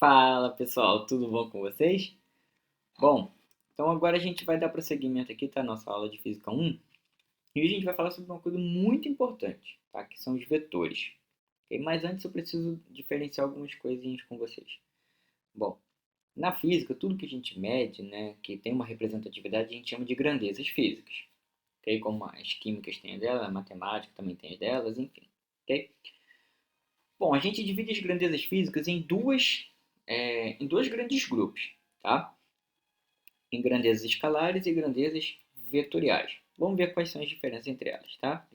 Fala pessoal, tudo bom com vocês? Bom, então agora a gente vai dar prosseguimento aqui, tá? Nossa aula de Física 1. E a gente vai falar sobre uma coisa muito importante, tá? Que são os vetores. Ok? Mas antes eu preciso diferenciar algumas coisinhas com vocês. Bom, na física, tudo que a gente mede, né, que tem uma representatividade, a gente chama de grandezas físicas. Ok? Como as químicas têm a dela, a matemática também tem as delas, enfim. Ok? Bom, a gente divide as grandezas físicas em dois grandes grupos, tá? Em grandezas escalares e grandezas vetoriais. Vamos ver quais são as diferenças entre elas, tá?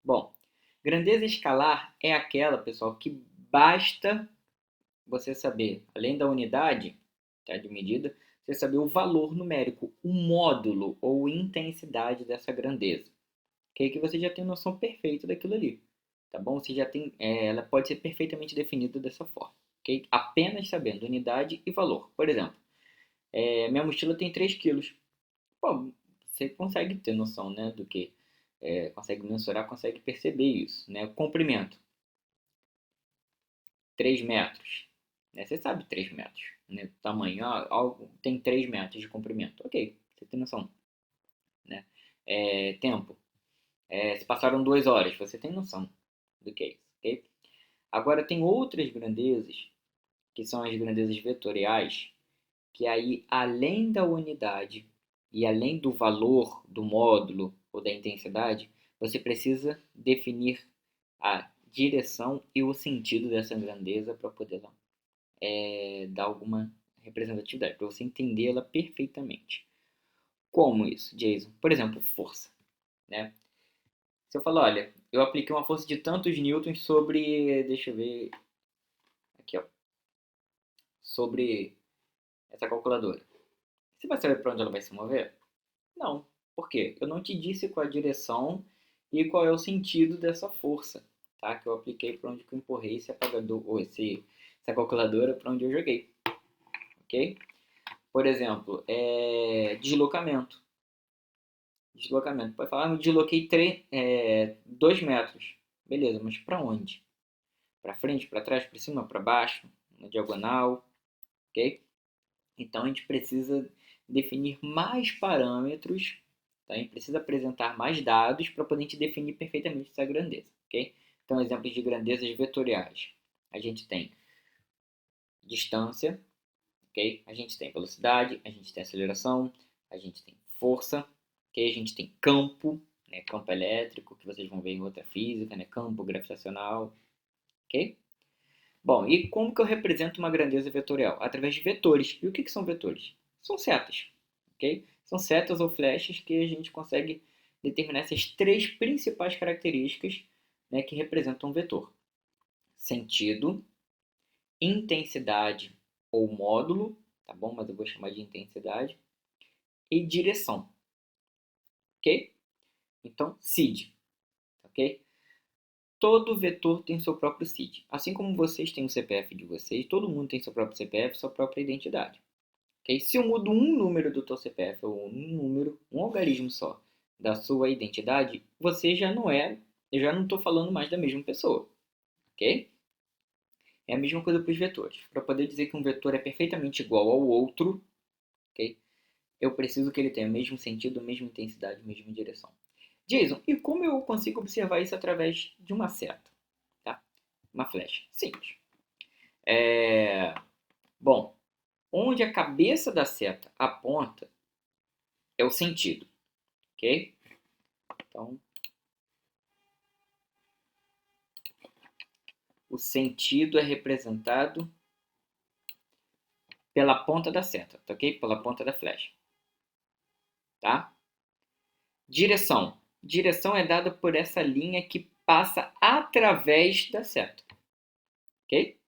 Bom, grandeza escalar é aquela, pessoal, que basta você saber, além da unidade, tá, de medida, você saber o valor numérico, o módulo ou intensidade dessa grandeza. Que você já tem noção perfeita daquilo ali, tá bom? Você já tem, ela pode ser perfeitamente definida dessa forma, ok? Apenas sabendo unidade e valor. Por exemplo, minha mochila tem 3 quilos. Pô, você consegue ter noção, né, do que consegue mensurar, consegue perceber isso, né? O comprimento, 3 metros, né? Você sabe 3 metros, né? O tamanho, algo tem 3 metros de comprimento, ok, você tem noção, né? Tempo, se passaram 2 horas, você tem noção do que é isso, ok? Agora tem outras grandezas, que são as grandezas vetoriais, que aí, além da unidade e além do valor do módulo ou da intensidade, você precisa definir a direção e o sentido dessa grandeza para poder dar alguma representatividade, para você entendê-la perfeitamente. Como isso, Jason? Por exemplo, força, né? Se eu falar, olha, eu apliquei uma força de tantos newtons sobre, deixa eu ver, aqui ó, sobre essa calculadora. Você vai saber para onde ela vai se mover? Não. Por quê? Eu não te disse qual a direção e qual é o sentido dessa força, tá? Que eu apliquei para onde que eu empurrei esse apagador, ou essa calculadora para onde eu joguei, ok? Por exemplo, deslocamento. Deslocamento. Pode falar, eu desloquei 2 metros. Beleza, mas para onde? Para frente, para trás, para cima, para baixo, na diagonal, ok? Então a gente precisa definir mais parâmetros, tá? A gente precisa apresentar mais dados para poder te definir perfeitamente essa grandeza, ok? Então, exemplos de grandezas vetoriais. A gente tem distância, ok? A gente tem velocidade, a gente tem aceleração, a gente tem força, ok? A gente tem campo, né? Campo elétrico, que vocês vão ver em outra física, né? Campo gravitacional, ok? Bom, e como que eu represento uma grandeza vetorial? Através de vetores. E o que são vetores? São setas, ok? São setas ou flechas que a gente consegue determinar essas três principais características, né, que representam um vetor. Sentido, intensidade ou módulo, tá bom? Mas eu vou chamar de intensidade. E direção, ok? Então, SID, ok? Todo vetor tem seu próprio CID. Assim como vocês têm o CPF de vocês, todo mundo tem seu próprio CPF, sua própria identidade. Okay? Se eu mudo um número do teu CPF ou um número, um algarismo só da sua identidade, você já não é, eu já não estou falando mais da mesma pessoa, ok? É a mesma coisa para os vetores. Para poder dizer que um vetor é perfeitamente igual ao outro, ok? Eu preciso que ele tenha o mesmo sentido, a mesma intensidade, a mesma direção. Jason, e como eu consigo observar isso através de uma seta? Tá? Uma flecha. Simples. Bom, onde a cabeça da seta aponta é o sentido, ok? Então, o sentido é representado pela ponta da seta, tá ok? Pela ponta da flecha, tá? Direção. Direção é dada por essa linha que passa através da seta, ok?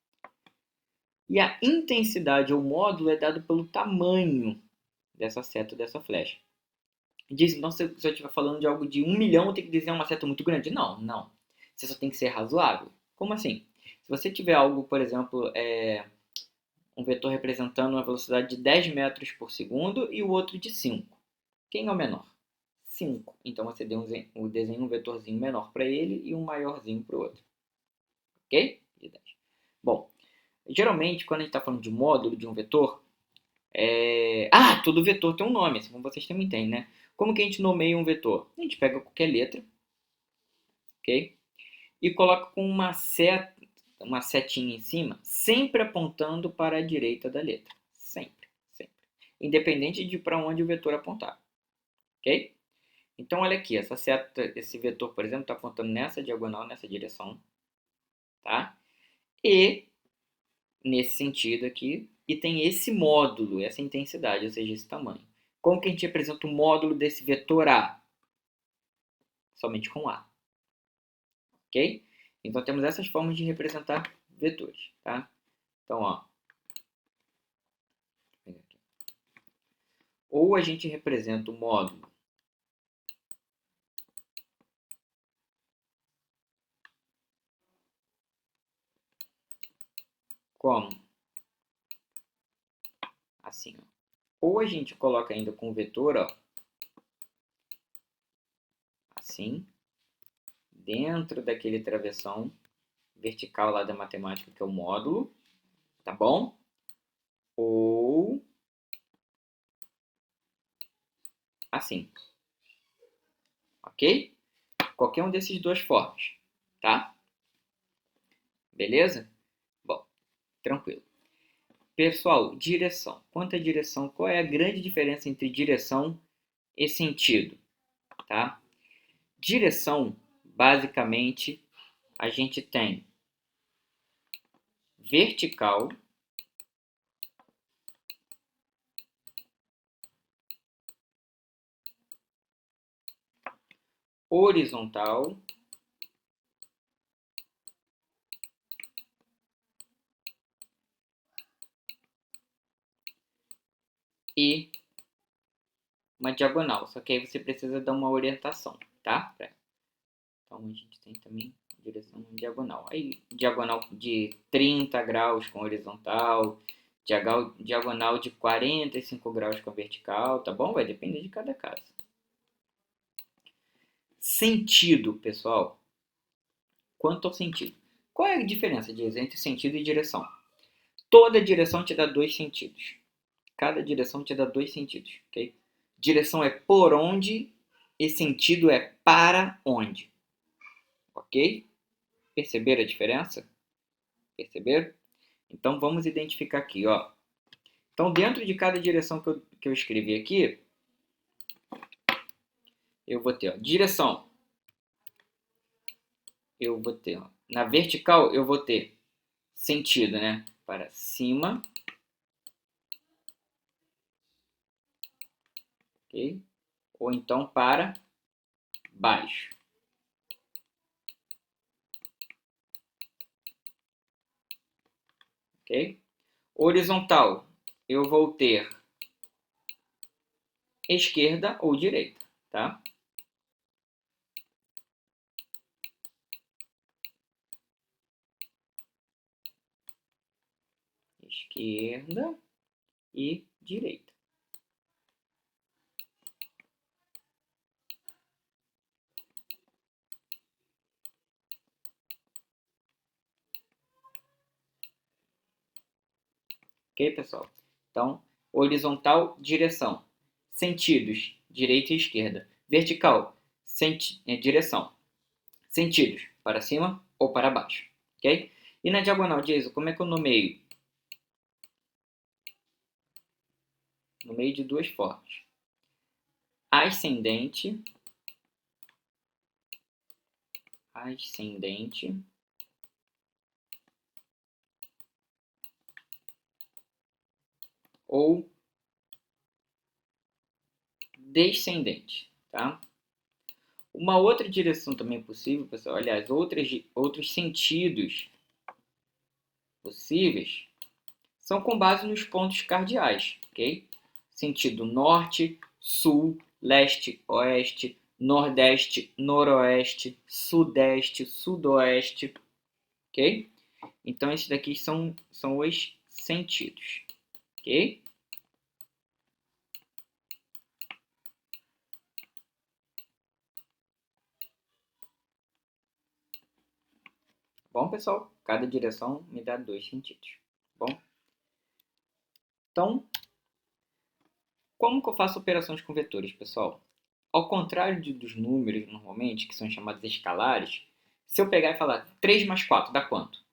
E a intensidade ou módulo é dado pelo tamanho dessa seta, dessa flecha. Diz, então, se eu estiver falando de algo de 1 milhão, eu tenho que desenhar uma seta muito grande? Não, não. Você só tem que ser razoável. Como assim? Se você tiver algo, por exemplo, um vetor representando uma velocidade de 10 metros por segundo e o outro de 5. Quem é o menor? 5. Então você desenha um vetorzinho menor para ele e um maiorzinho para o outro. Ok? De 10. Bom, Geralmente, quando a gente está falando de módulo de um vetor, todo vetor tem um nome, assim como vocês também têm, né? Como que a gente nomeia um vetor? A gente pega qualquer letra, ok? E coloca com uma setinha em cima, sempre apontando para a direita da letra. Sempre, sempre. Independente de para onde o vetor apontar, ok? Então, olha aqui, essa seta, esse vetor, por exemplo, está apontando nessa diagonal, nessa direção, tá? E nesse sentido aqui, e tem esse módulo, essa intensidade, ou seja, esse tamanho. Como que a gente representa o módulo desse vetor A? Somente com A, ok? Então, temos essas formas de representar vetores, tá? Então, ó, ou a gente representa o módulo como assim, ó. Ou a gente coloca ainda com o vetor, ó, assim, dentro daquele travessão vertical lá da matemática, que é o módulo, tá bom? Ou assim, ok? Qualquer um desses duas formas, tá? Beleza? Bom, tranquilo. Pessoal, direção. Quanto à direção, qual é a grande diferença entre direção e sentido, tá? Direção, basicamente, a gente tem vertical, horizontal e uma diagonal. Só que aí você precisa dar uma orientação, tá? Então a gente tem também direção diagonal. Aí diagonal de 30 graus com horizontal, diagonal de 45 graus com vertical, tá bom? Vai depender de cada caso. Sentido, pessoal. Quanto ao sentido. Qual é a diferença entre sentido e direção? Toda direção te dá dois sentidos. Cada direção te dá dois sentidos, ok? Direção é por onde e sentido é para onde, ok? Perceberam a diferença? Perceberam? Então vamos identificar aqui, ó. Então dentro de cada direção que eu escrevi aqui, eu vou ter, ó, direção. Eu vou ter, ó, na vertical eu vou ter sentido, né? Para cima, ok? Ou então para baixo, ok? Horizontal, eu vou ter esquerda ou direita, tá? Esquerda e direita. Ok, pessoal? Então, horizontal, direção. Sentidos, direita e esquerda. Vertical, direção. Sentidos, para cima ou para baixo. Ok? E na diagonal, Jason, como é que eu nomeio? Nomeio de duas formas. Ascendente. Ascendente. Ou descendente, tá? Uma outra direção também possível, pessoal, aliás, outros sentidos possíveis são com base nos pontos cardeais, ok? Sentido norte, sul, leste, oeste, nordeste, noroeste, sudeste, sudoeste, ok? Então, esses daqui são os sentidos, ok? Bom, pessoal, cada direção me dá dois sentidos. Bom, então, como que eu faço operações com vetores, pessoal? Ao contrário dos números, normalmente, que são chamados escalares, se eu pegar e falar 3 mais 4 dá quanto?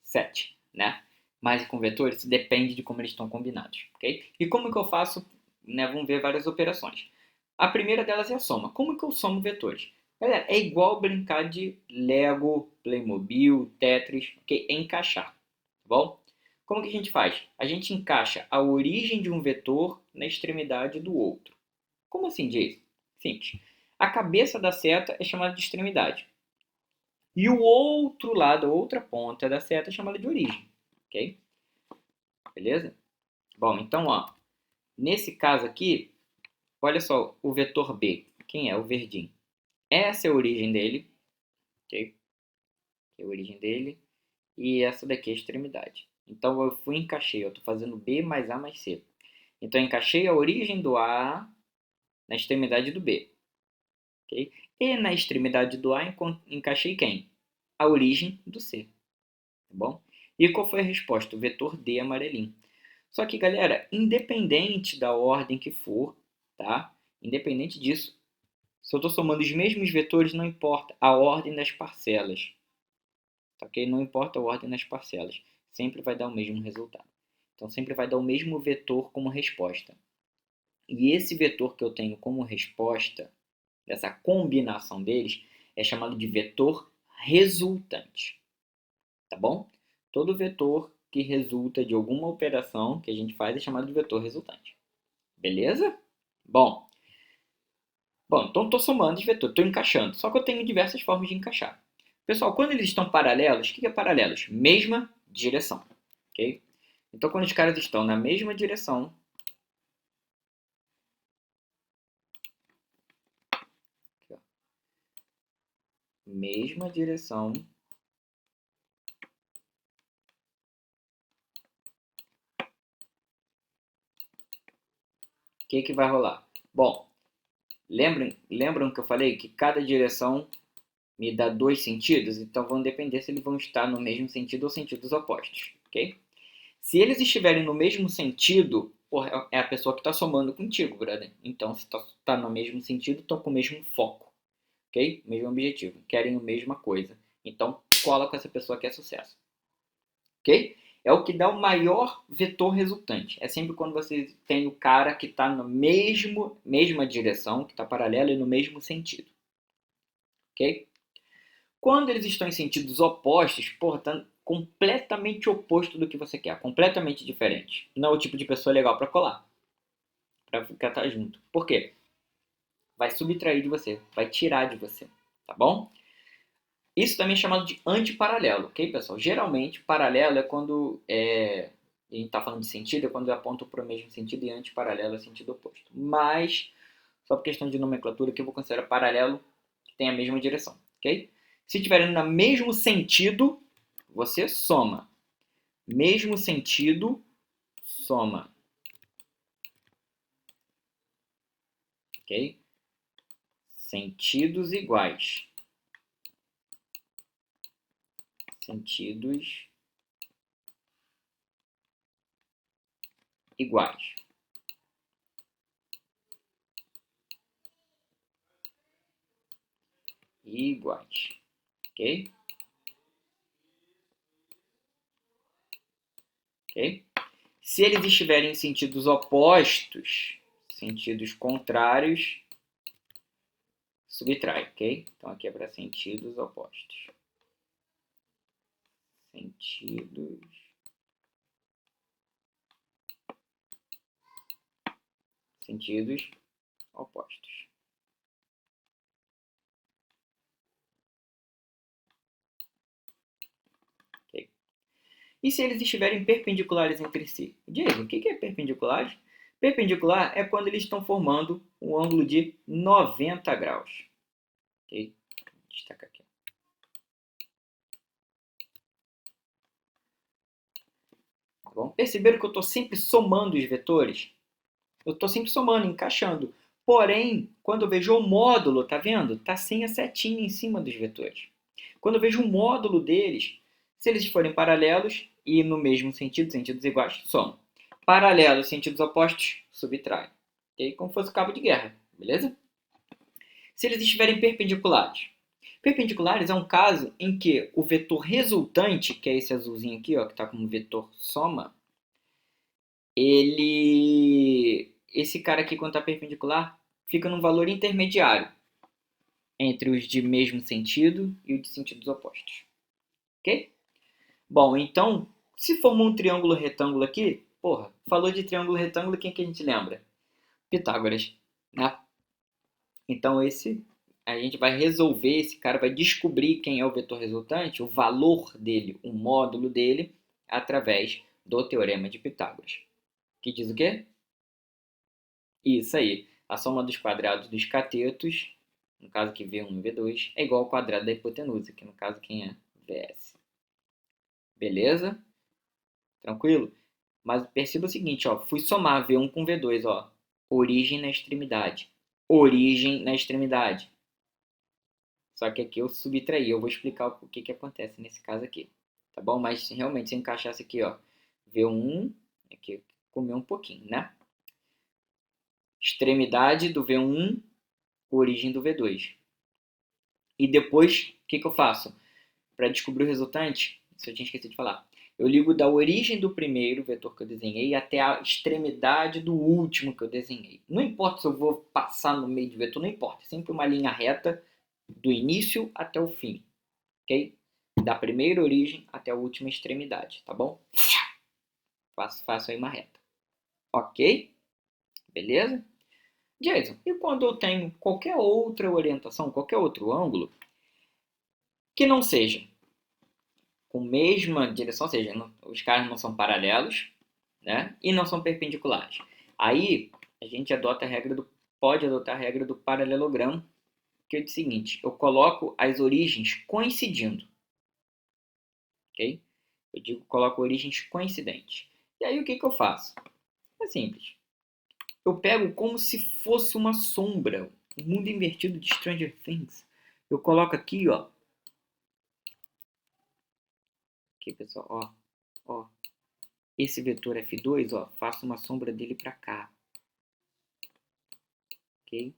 7, né? Mas com vetores, isso depende de como eles estão combinados, ok? E como que eu faço, né? Vamos ver várias operações. A primeira delas é a soma. Como que eu somo vetores? Galera, é igual brincar de Lego, Playmobil, Tetris, ok? É encaixar, tá bom? Como que a gente faz? A gente encaixa a origem de um vetor na extremidade do outro. Como assim, Jason? Simples. A cabeça da seta é chamada de extremidade. E o outro lado, a outra ponta da seta é chamada de origem. Ok? Beleza? Bom, então, ó, nesse caso aqui, olha só o vetor B. Quem é? O verdinho. Essa é a origem dele. Ok? É a origem dele. E essa daqui é a extremidade. Então, eu fui e encaixei. Eu estou fazendo B mais A mais C. Então, eu encaixei a origem do A na extremidade do B. Okay? E na extremidade do A encaixei quem? A origem do C. Tá bom? E qual foi a resposta? O vetor D amarelinho. Só que, galera, independente da ordem que for, tá? Independente disso, se eu estou somando os mesmos vetores, não importa a ordem das parcelas. Tá, ok? Não importa a ordem das parcelas. Sempre vai dar o mesmo resultado. Então, sempre vai dar o mesmo vetor como resposta. E esse vetor que eu tenho como resposta, essa combinação deles, é chamado de vetor resultante. Tá bom? Todo vetor que resulta de alguma operação que a gente faz é chamado de vetor resultante. Beleza? Bom, então estou somando os vetores, estou encaixando. Só que eu tenho diversas formas de encaixar. Pessoal, quando eles estão paralelos, o que é paralelos? Mesma direção. Ok? Então, quando os caras estão na mesma direção, aqui, ó, mesma direção, o que vai rolar? Bom, lembram que eu falei que cada direção me dá dois sentidos? Então vão depender se eles vão estar no mesmo sentido ou sentidos opostos, ok? Se eles estiverem no mesmo sentido, porra, é a pessoa que está somando contigo, brother. Então, se está no mesmo sentido, estão com o mesmo foco, ok? Mesmo objetivo, querem a mesma coisa. Então, cola com essa pessoa que é sucesso, ok? É o que dá o maior vetor resultante. É sempre quando você tem o cara que está na mesma direção, que está paralelo e no mesmo sentido, ok? Quando eles estão em sentidos opostos, portanto, completamente oposto do que você quer, completamente diferente. Não é o tipo de pessoa legal para colar, para ficar junto. Por quê? Vai subtrair de você, vai tirar de você, tá bom? Isso também é chamado de antiparalelo, ok, pessoal? Geralmente, paralelo é quando a gente está falando de sentido, é quando aponta para o mesmo sentido, e antiparalelo é sentido oposto. Mas, só por questão de nomenclatura, que eu vou considerar paralelo que tem a mesma direção, ok? Se estiverem no mesmo sentido, você soma. Mesmo sentido, soma. Ok? Sentidos iguais. Sentidos iguais. Iguais. Ok? Ok? Se eles estiverem em sentidos opostos, sentidos contrários, subtrai, ok? Então aqui é para sentidos opostos. Sentidos opostos. Okay? E se eles estiverem perpendiculares entre si? Diego, o que é perpendicular? Perpendicular é quando eles estão formando um ângulo de 90 graus. Ok? Vou destacar aqui. Tá bom? Perceberam que eu estou sempre somando os vetores? Eu estou sempre somando, encaixando. Porém, quando eu vejo o módulo, tá vendo? Tá sem a setinha em cima dos vetores. Quando eu vejo o módulo deles, se eles forem paralelos, e no mesmo sentido, sentidos iguais, soma. Paralelos, sentidos opostos, subtrai. Ok? Como se fosse cabo de guerra, beleza? Se eles estiverem perpendiculares. Perpendiculares é um caso em que o vetor resultante, que é esse azulzinho aqui, ó, que está como vetor soma, esse cara aqui, quando está perpendicular, fica num valor intermediário entre os de mesmo sentido e os de sentidos opostos. Ok? Bom, então, se formou um triângulo retângulo aqui, porra, falou de triângulo retângulo, quem que a gente lembra? Pitágoras, né? Então, a gente vai resolver, esse cara vai descobrir quem é o vetor resultante, o valor dele, o módulo dele, através do teorema de Pitágoras. Que diz o quê? Isso aí. A soma dos quadrados dos catetos, no caso aqui V1 e V2, é igual ao quadrado da hipotenusa, que no caso quem é? VS. Beleza? Tranquilo? Mas perceba o seguinte, ó, fui somar V1 com V2, ó. Origem na extremidade. Origem na extremidade. Só que aqui eu subtraí, eu vou explicar o que acontece nesse caso aqui. Tá bom? Mas realmente, se eu encaixasse aqui, ó, V1, aqui comeu um pouquinho, né? Extremidade do V1, origem do V2. E depois, o que eu faço? Para descobrir o resultante, isso eu tinha esquecido de falar. Eu ligo da origem do primeiro vetor que eu desenhei até a extremidade do último que eu desenhei. Não importa se eu vou passar no meio do vetor, não importa. É sempre uma linha reta do início até o fim. Ok? Da primeira origem até a última extremidade, tá bom? Faço aí uma reta. Ok? Beleza? Jason, e quando eu tenho qualquer outra orientação, qualquer outro ângulo, que não seja com mesma direção, ou seja, os caras não são paralelos, né? E não são perpendiculares. Aí a gente pode adotar a regra do paralelogramo, que é o seguinte: eu coloco as origens coincidindo, ok? Coloco origens coincidentes. E aí o que eu faço? É simples. Eu pego como se fosse uma sombra, o mundo invertido de Stranger Things. Eu coloco aqui, ó. Aqui, pessoal, ó. Esse vetor F2, ó, faço uma sombra dele para cá. Ok?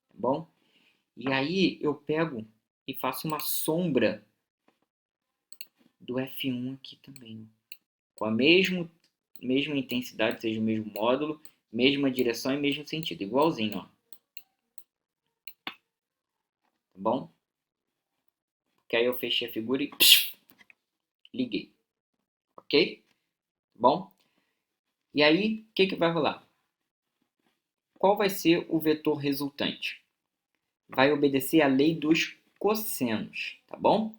Tá bom? E aí eu pego e faço uma sombra do F1 aqui também. Com a mesma intensidade, seja o mesmo módulo, mesma direção e mesmo sentido. Igualzinho, ó. Tá bom? Porque aí eu fechei a figura e liguei. Ok? Tá bom? E aí, o que vai rolar? Qual vai ser o vetor resultante? Vai obedecer à lei dos cossenos, tá bom?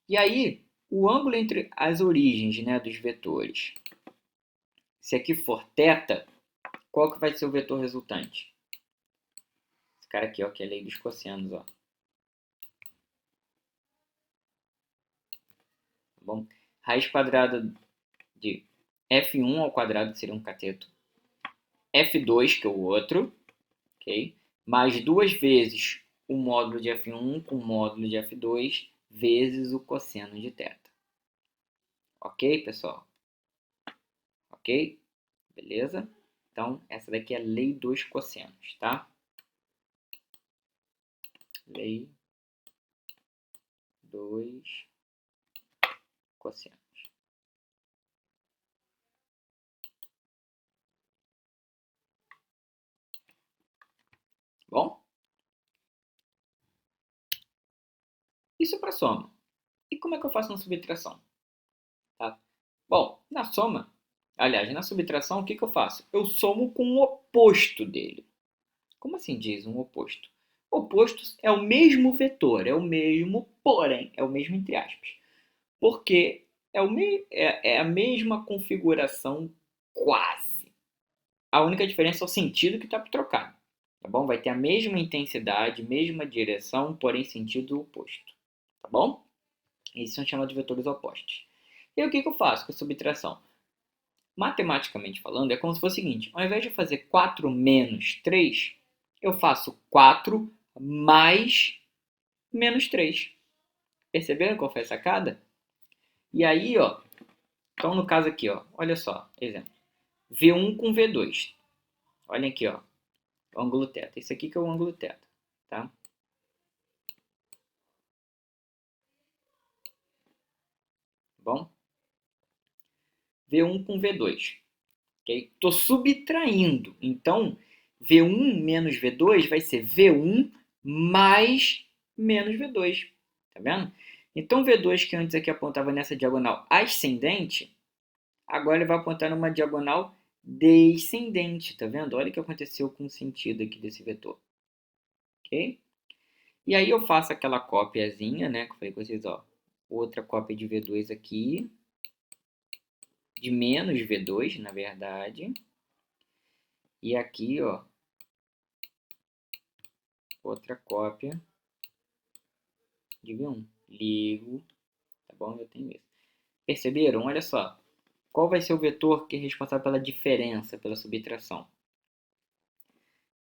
E aí, o ângulo entre as origens, né, dos vetores, se aqui for θ, qual que vai ser o vetor resultante? Esse cara aqui, ó, que é a lei dos cossenos, ó. Tá bom? Raiz quadrada de F1 ao quadrado, que seria um cateto. F2, que é o outro, ok? Mais duas vezes o módulo de F1 com o módulo de F2 vezes o cosseno de θ. Ok, pessoal? Ok? Beleza? Então, essa daqui é a lei dos cossenos, tá? Lei dos cossenos. Bom? Isso é para soma. E como é que eu faço na subtração? Tá? Bom, na soma, aliás, na subtração, o que eu faço? Eu somo com o oposto dele. Como assim diz um oposto? Opostos é o mesmo vetor, é o mesmo, porém, é o mesmo entre aspas. Porque é a mesma configuração quase. A única diferença é o sentido que está trocado. Tá bom? Vai ter a mesma intensidade, mesma direção, porém sentido oposto. Tá bom? Esses são chamados de vetores opostos. E aí, o que eu faço com a subtração? Matematicamente falando, é como se fosse o seguinte: ao invés de fazer 4 menos 3, eu faço 4 mais menos 3. Perceberam qual foi a sacada? E aí, ó, então no caso aqui, ó, olha só, exemplo. V1 com V2. Olha aqui, ó, o ângulo θ. Esse aqui que é o ângulo θ, tá? Bom? V1 com V2. Ok? Estou subtraindo. Então, V1 menos V2 vai ser V1 mais menos V2. Tá vendo? Então, V2 que antes aqui apontava nessa diagonal ascendente, agora ele vai apontar numa diagonal descendente. Tá vendo? Olha o que aconteceu com o sentido aqui desse vetor. Ok? E aí eu faço aquela cópiazinha, né? Que eu falei com vocês, ó. Outra cópia de V2 aqui. De menos V2, na verdade. E aqui, ó. Outra cópia de V1. Ligo. Tá bom? Eu tenho isso. Perceberam? Olha só. Qual vai ser o vetor que é responsável pela diferença, pela subtração?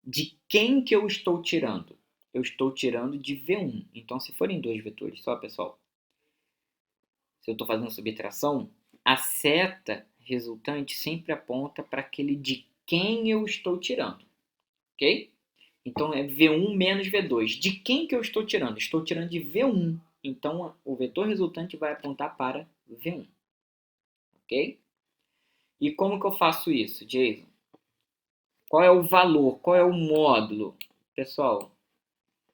De quem que eu estou tirando? Eu estou tirando de V1. Então, se forem dois vetores só, pessoal, se eu estou fazendo subtração, a seta resultante sempre aponta para aquele de quem eu estou tirando. Ok? Então, é V1 menos V2. De quem que eu estou tirando? Estou tirando de V1. Então, o vetor resultante vai apontar para V1. Ok? E como que eu faço isso, Jason? Qual é o valor? Qual é o módulo? Pessoal,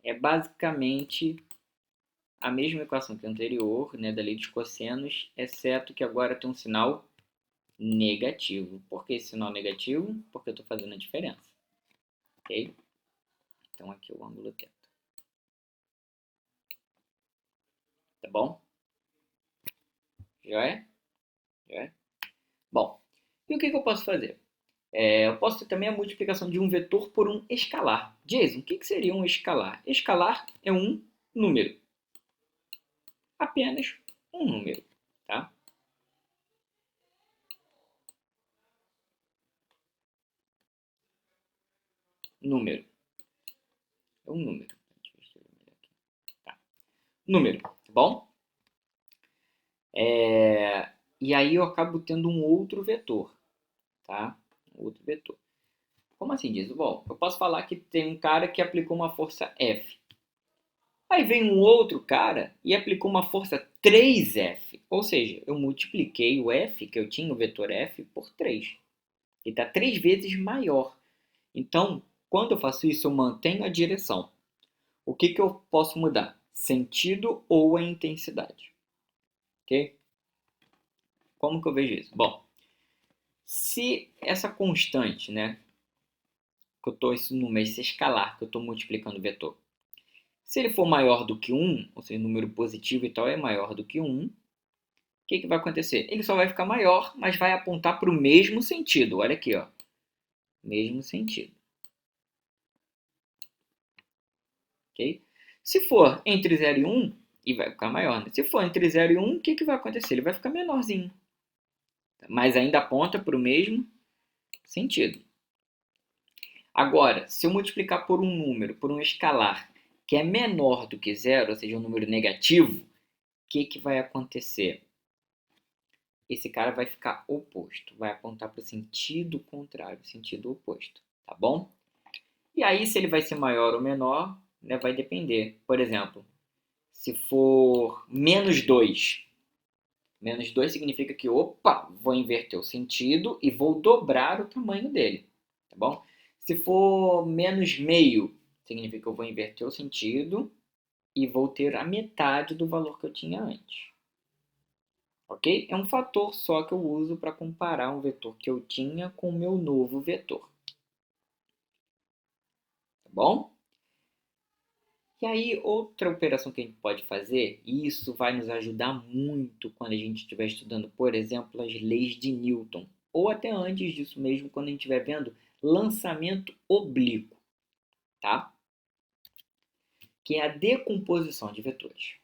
é basicamente a mesma equação que a anterior, né, da lei dos cossenos, exceto que agora tem um sinal negativo. Por que esse sinal negativo? Porque eu estou fazendo a diferença. Ok? Então, aqui é o ângulo θ. Tá bom? Já é? Já é? Bom, e o que eu posso fazer? Eu posso ter também a multiplicação de um vetor por um escalar. Jason, o que seria um escalar? Escalar é um número. Apenas um número, tá? Número. É um número. Deixa eu escrever melhor aqui. Tá. Número, tá bom? E aí eu acabo tendo um outro vetor, tá? Outro vetor. Como assim, diz? Bom, eu posso falar que tem um cara que aplicou uma força F. Aí vem um outro cara e aplicou uma força 3F. Ou seja, eu multipliquei o F, que eu tinha, o vetor F, por 3. Ele está 3 vezes maior. Então, quando eu faço isso, eu mantenho a direção. O que eu posso mudar? Sentido ou a intensidade. Ok? Como que eu vejo isso? Bom, se essa constante, né, que eu estou, esse número, esse escalar que eu estou multiplicando o vetor, se ele for maior do que 1, ou seja, número positivo e tal é maior do que 1, o que vai acontecer? Ele só vai ficar maior, mas vai apontar para o mesmo sentido. Olha aqui, ó. Mesmo sentido. Ok? Se for entre 0 e 1, e vai ficar maior, né? Se for entre 0 e 1, o que vai acontecer? Ele vai ficar menorzinho. Mas ainda aponta para o mesmo sentido. Agora, se eu multiplicar por um número, por um escalar, que é menor do que 0, ou seja, um número negativo, o que vai acontecer? Esse cara vai ficar oposto, vai apontar para o sentido contrário, sentido oposto, tá bom? E aí, se ele vai ser maior ou menor, né, vai depender. Por exemplo, se for menos 2 significa que, opa, vou inverter o sentido e vou dobrar o tamanho dele, tá bom? Se for menos meio, significa que eu vou inverter o sentido e vou ter a metade do valor que eu tinha antes. Ok? É um fator só que eu uso para comparar um vetor que eu tinha com o meu novo vetor. Tá bom? E aí, outra operação que a gente pode fazer, e isso vai nos ajudar muito quando a gente estiver estudando, por exemplo, as leis de Newton, ou até antes disso mesmo, quando a gente estiver vendo lançamento oblíquo, tá? Que é a decomposição de vetores.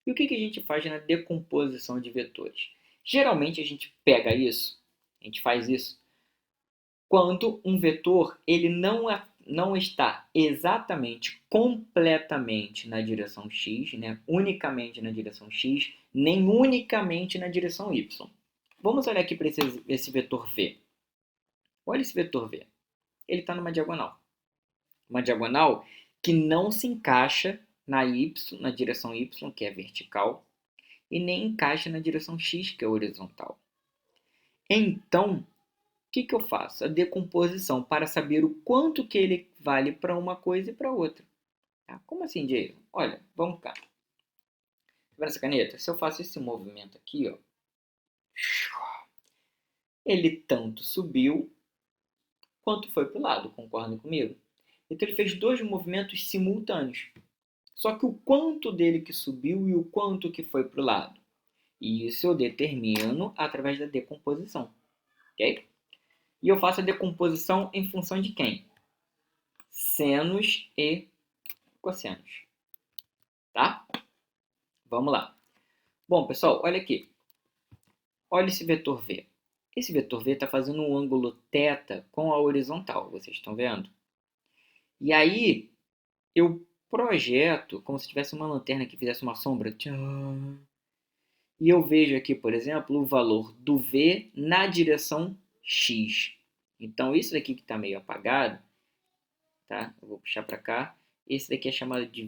E o que a gente faz na decomposição de vetores? Geralmente a gente pega isso, a gente faz isso, quando um vetor ele não está exatamente, completamente na direção x, né? Unicamente na direção x, nem unicamente na direção y. Vamos olhar aqui para esse vetor v. Olha esse vetor v. Ele está numa diagonal. Uma diagonal que não se encaixa na direção y, que é vertical, e nem encaixa na direção x, que é horizontal. Então, o que eu faço? A decomposição para saber o quanto que ele vale para uma coisa e para outra. Tá? Como assim, Diego? Olha, vamos cá. Tá vendo essa caneta? Se eu faço esse movimento aqui, ó, ele tanto subiu quanto foi para o lado, concordam comigo? Então ele fez dois movimentos simultâneos. Só que o quanto dele que subiu e o quanto que foi para o lado. E isso eu determino através da decomposição. Ok? E eu faço a decomposição em função de quem? Senos e cossenos. Tá? Vamos lá. Bom, pessoal, olha aqui. Olha esse vetor V. Esse vetor V está fazendo um ângulo θ com a horizontal. Vocês estão vendo? E aí, eu projeto como se tivesse uma lanterna que fizesse uma sombra. Tchan. E eu vejo aqui, por exemplo, o valor do V na direção X. Então, isso daqui que está meio apagado, tá? Eu vou puxar para cá. Esse daqui é chamado de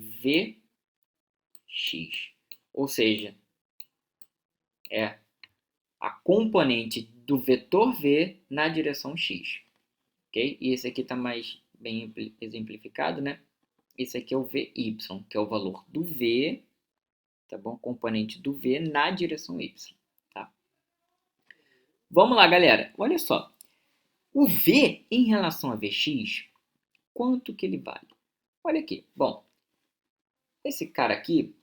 VX. Ou seja, é a componente do vetor V na direção X. Ok? E esse aqui está mais bem exemplificado, né? Esse aqui é o VY, que é o valor do V, tá bom? Componente do V na direção Y, tá? Vamos lá, galera. Olha só. O V em relação a Vx, quanto que ele vale? Olha aqui. Bom, esse cara aqui,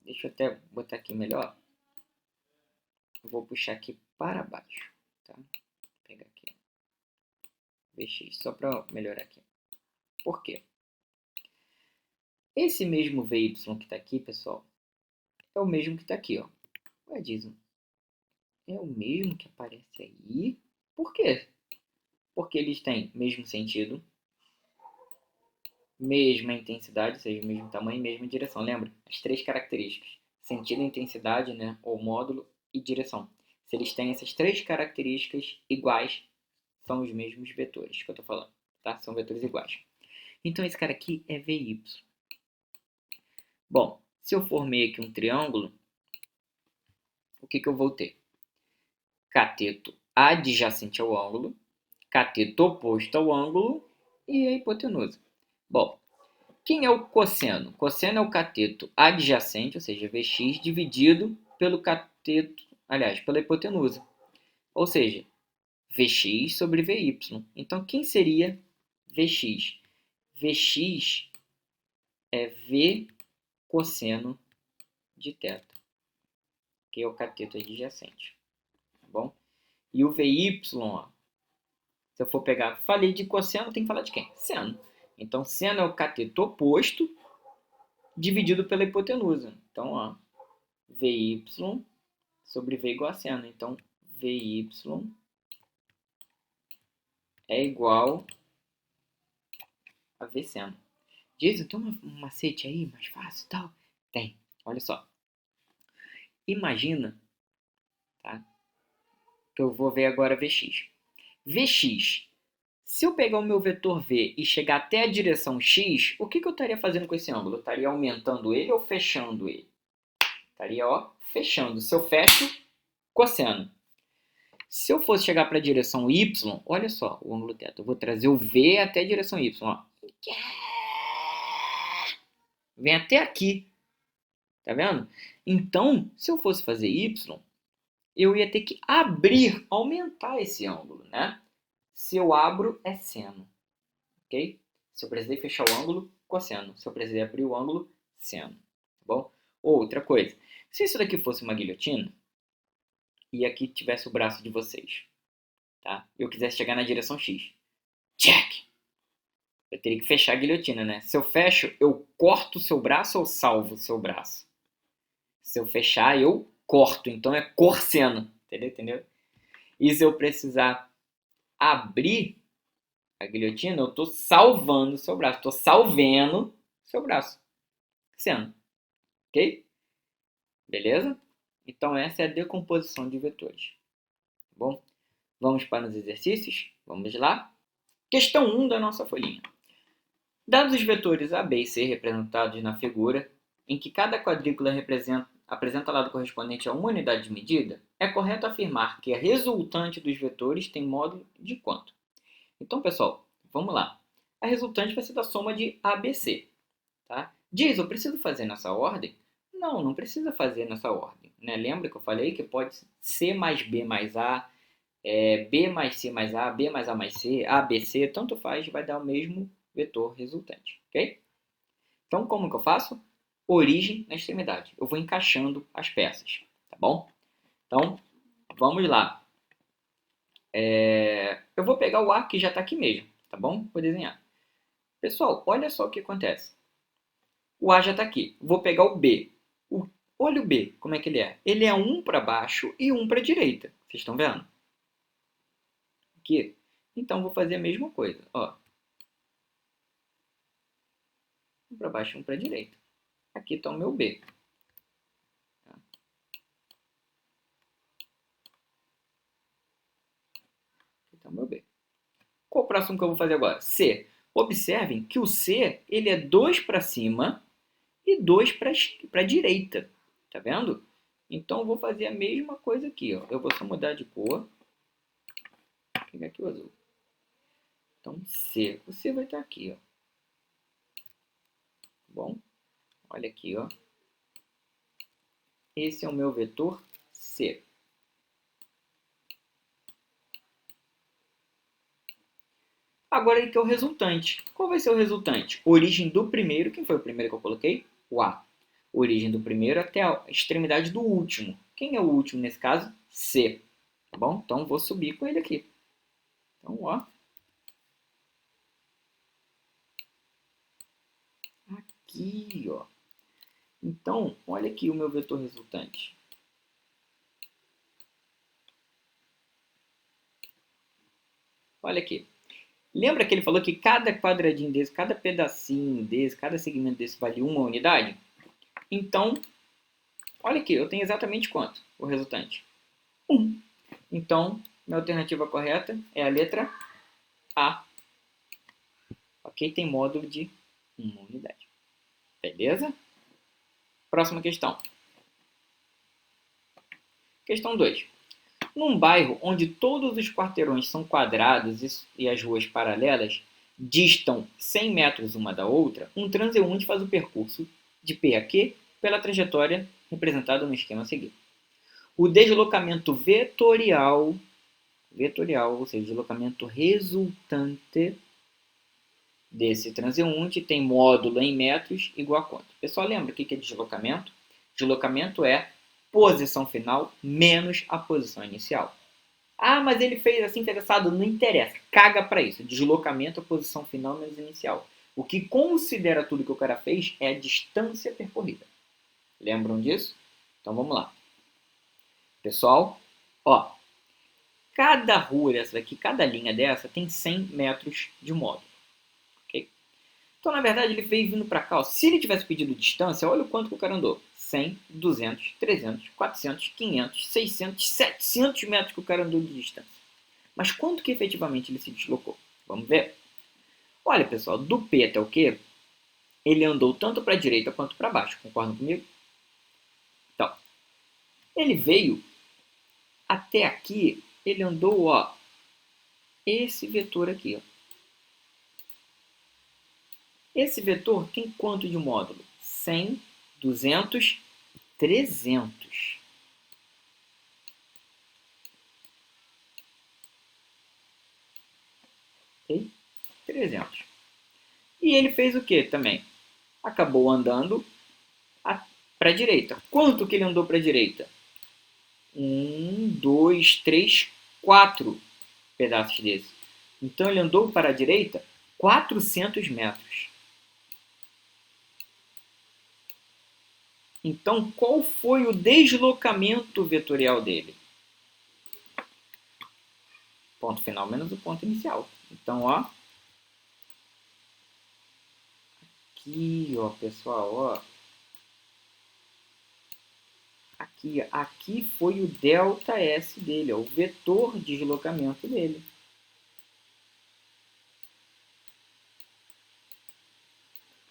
deixa eu até botar aqui melhor. Eu vou puxar aqui para baixo, tá? Vou pegar aqui. Vx, só para melhorar aqui. Por quê? Esse mesmo VY que está aqui, pessoal, é o mesmo que está aqui, ó. Ué, Jason, é o mesmo que aparece aí? Por quê? Porque eles têm mesmo sentido, mesma intensidade, ou seja, mesmo tamanho e mesma direção. Lembra? As três características. Sentido, intensidade, né? Ou módulo e direção. Se eles têm essas três características iguais, são os mesmos vetores que eu estou falando. Tá? São vetores iguais. Então, esse cara aqui é VY. Bom, se eu formei aqui um triângulo, o que eu vou ter? Cateto adjacente ao ângulo, cateto oposto ao ângulo e a hipotenusa. Bom, quem é o cosseno? Cosseno é o cateto adjacente, ou seja, Vx, dividido pelo cateto, aliás, pela hipotenusa. Ou seja, Vx sobre Vy. Então, quem seria Vx? Vx é V cosseno de θ, que é o cateto adjacente. Tá bom? E o Vy, ó, se eu for pegar, falei de cosseno, tem que falar de quem? Seno. Então, seno é o cateto oposto dividido pela hipotenusa. Então, ó, Vy sobre V igual a seno. Então, Vy é igual a V seno. Jason, tem um macete aí mais fácil e tal? Tem. Olha só. Imagina, tá? Que eu vou ver agora Vx. Vx, se eu pegar o meu vetor V e chegar até a direção x, o que eu estaria fazendo com esse ângulo? Eu estaria aumentando ele ou fechando ele? Estaria, ó, fechando. Se eu fecho, cosseno. Se eu fosse chegar para a direção y, olha só o ângulo θ. Eu vou trazer o V até a direção y. Ó. Vem até aqui. Tá vendo? Então, se eu fosse fazer y, eu ia ter que abrir, aumentar esse ângulo, né? Se eu abro, é seno. Ok? Se eu precisei fechar o ângulo, cosseno. Se eu precisei abrir o ângulo, seno. Tá bom? Outra coisa. Se isso daqui fosse uma guilhotina, e aqui tivesse o braço de vocês, tá? Eu quisesse chegar na direção X. Check! Eu teria que fechar a guilhotina, né? Se eu fecho, eu corto o seu braço ou salvo o seu braço? Se eu fechar, eu corto. Então é cosseno. Entendeu? E se eu precisar abrir, A guilhotina, eu estou salvando o seu braço. Estou salvando o seu braço. Sendo. Ok? Beleza? Então, essa é a decomposição de vetores. Tá bom? Vamos para os exercícios? Vamos lá. Questão 1 da nossa folhinha. Dados os vetores A, B e C representados na figura, em que cada quadrícula apresenta lado correspondente a uma unidade de medida, é correto afirmar que a resultante dos vetores tem módulo de quanto? Então, pessoal, vamos lá. A resultante vai ser da soma de A, B, C. Tá? Diz, eu preciso fazer nessa ordem? Não, não precisa fazer nessa ordem. Né? Lembra que eu falei que pode C mais B mais A, B mais C mais A, B mais A mais C, A, B, C, tanto faz, vai dar o mesmo vetor resultante, ok? Então, como que eu faço? Origem na extremidade. Eu vou encaixando as peças, tá bom? Então, vamos lá. Eu vou pegar o A que já está aqui mesmo, tá bom? Vou desenhar. Pessoal, olha só o que acontece. O A já está aqui. Vou pegar o B. Olha o B, como é que ele é? Ele é um para baixo e um para a direita. Vocês estão vendo? Aqui. Então, vou fazer a mesma coisa. Ó. Um para baixo e um para a direita. Aqui está o meu B. Aqui está o meu B. Qual o próximo que eu vou fazer agora? C. Observem que o C ele é 2 para cima e 2 para a direita. Tá vendo? Então, eu vou fazer a mesma coisa aqui. Ó. Eu vou só mudar de cor. Vou pegar aqui o azul. Então, C. O C vai estar aqui. Ó. Bom, olha aqui. Ó. Esse é o meu vetor C. Agora ele quer o resultante. Qual vai ser o resultante? Origem do primeiro. Quem foi o primeiro que eu coloquei? O A. Origem do primeiro até a extremidade do último. Quem é o último nesse caso? C. Tá bom? Então vou subir com ele aqui. Então, ó. Aqui, ó. Então, olha aqui o meu vetor resultante. Olha aqui. Lembra que ele falou que cada quadradinho desse, cada pedacinho desse, cada segmento desse vale uma unidade? Então, olha aqui, eu tenho exatamente quanto? O resultante? 1. Então, minha alternativa correta é a letra A. Ok? Tem módulo de uma unidade. Beleza? Próxima questão. Questão 2. Num bairro onde todos os quarteirões são quadrados e as ruas paralelas distam 100 metros uma da outra, um transeunte faz o percurso de P a Q pela trajetória representada no esquema a seguir. O deslocamento vetorial, ou seja, o deslocamento resultante desse transeunte tem módulo em metros igual a quanto? Pessoal, lembra o que é deslocamento? Deslocamento é posição final menos a posição inicial. Ah, mas ele fez assim, fez assado. Não interessa. Caga para isso. Deslocamento é posição final menos inicial. O que considera tudo que o cara fez é a distância percorrida. Lembram disso? Então vamos lá. Pessoal, ó. Cada rua dessa daqui, cada linha dessa tem 100 metros de módulo. Ok? Então, na verdade, ele veio vindo para cá. Ó. Se ele tivesse pedido distância, olha o quanto que o cara andou. 100, 200, 300, 400, 500, 600, 700 metros que o cara andou de distância. Mas quanto que efetivamente ele se deslocou? Vamos ver? Olha, pessoal, do P até o Q, ele andou tanto para a direita quanto para baixo. Concordam comigo? Então, ele veio até aqui, ele andou, ó, esse vetor aqui, ó. Esse vetor tem quanto de módulo? 100, 200, 300. Ok? 300. E ele fez o que também? Acabou andando para a direita. Quanto que ele andou para a direita? 1, 2, 3, 4 pedaços desse. Então ele andou para a direita 400 metros. Então, qual foi o deslocamento vetorial dele? Ponto final menos o ponto inicial. Então, ó, aqui, ó, pessoal, ó. Aqui foi o ΔS dele, ó, o vetor de deslocamento dele.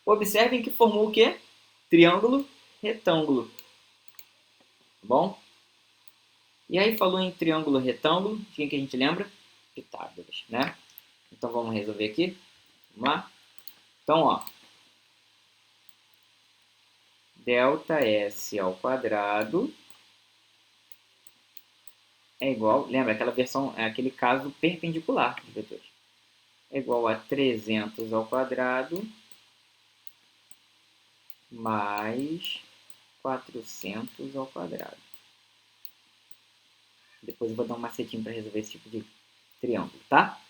Observem que formou o quê? Triângulo, retângulo. Tá bom? E aí falou em triângulo, retângulo, de quem que a gente lembra? Pitágoras, né? Então vamos resolver aqui. Vamos lá? Então, ó. ΔS ao quadrado é igual, lembra, aquela versão, é aquele caso perpendicular dos vetores. É igual a 300 ao quadrado mais 400 ao quadrado. Depois eu vou dar um macetinho para resolver esse tipo de triângulo, tá?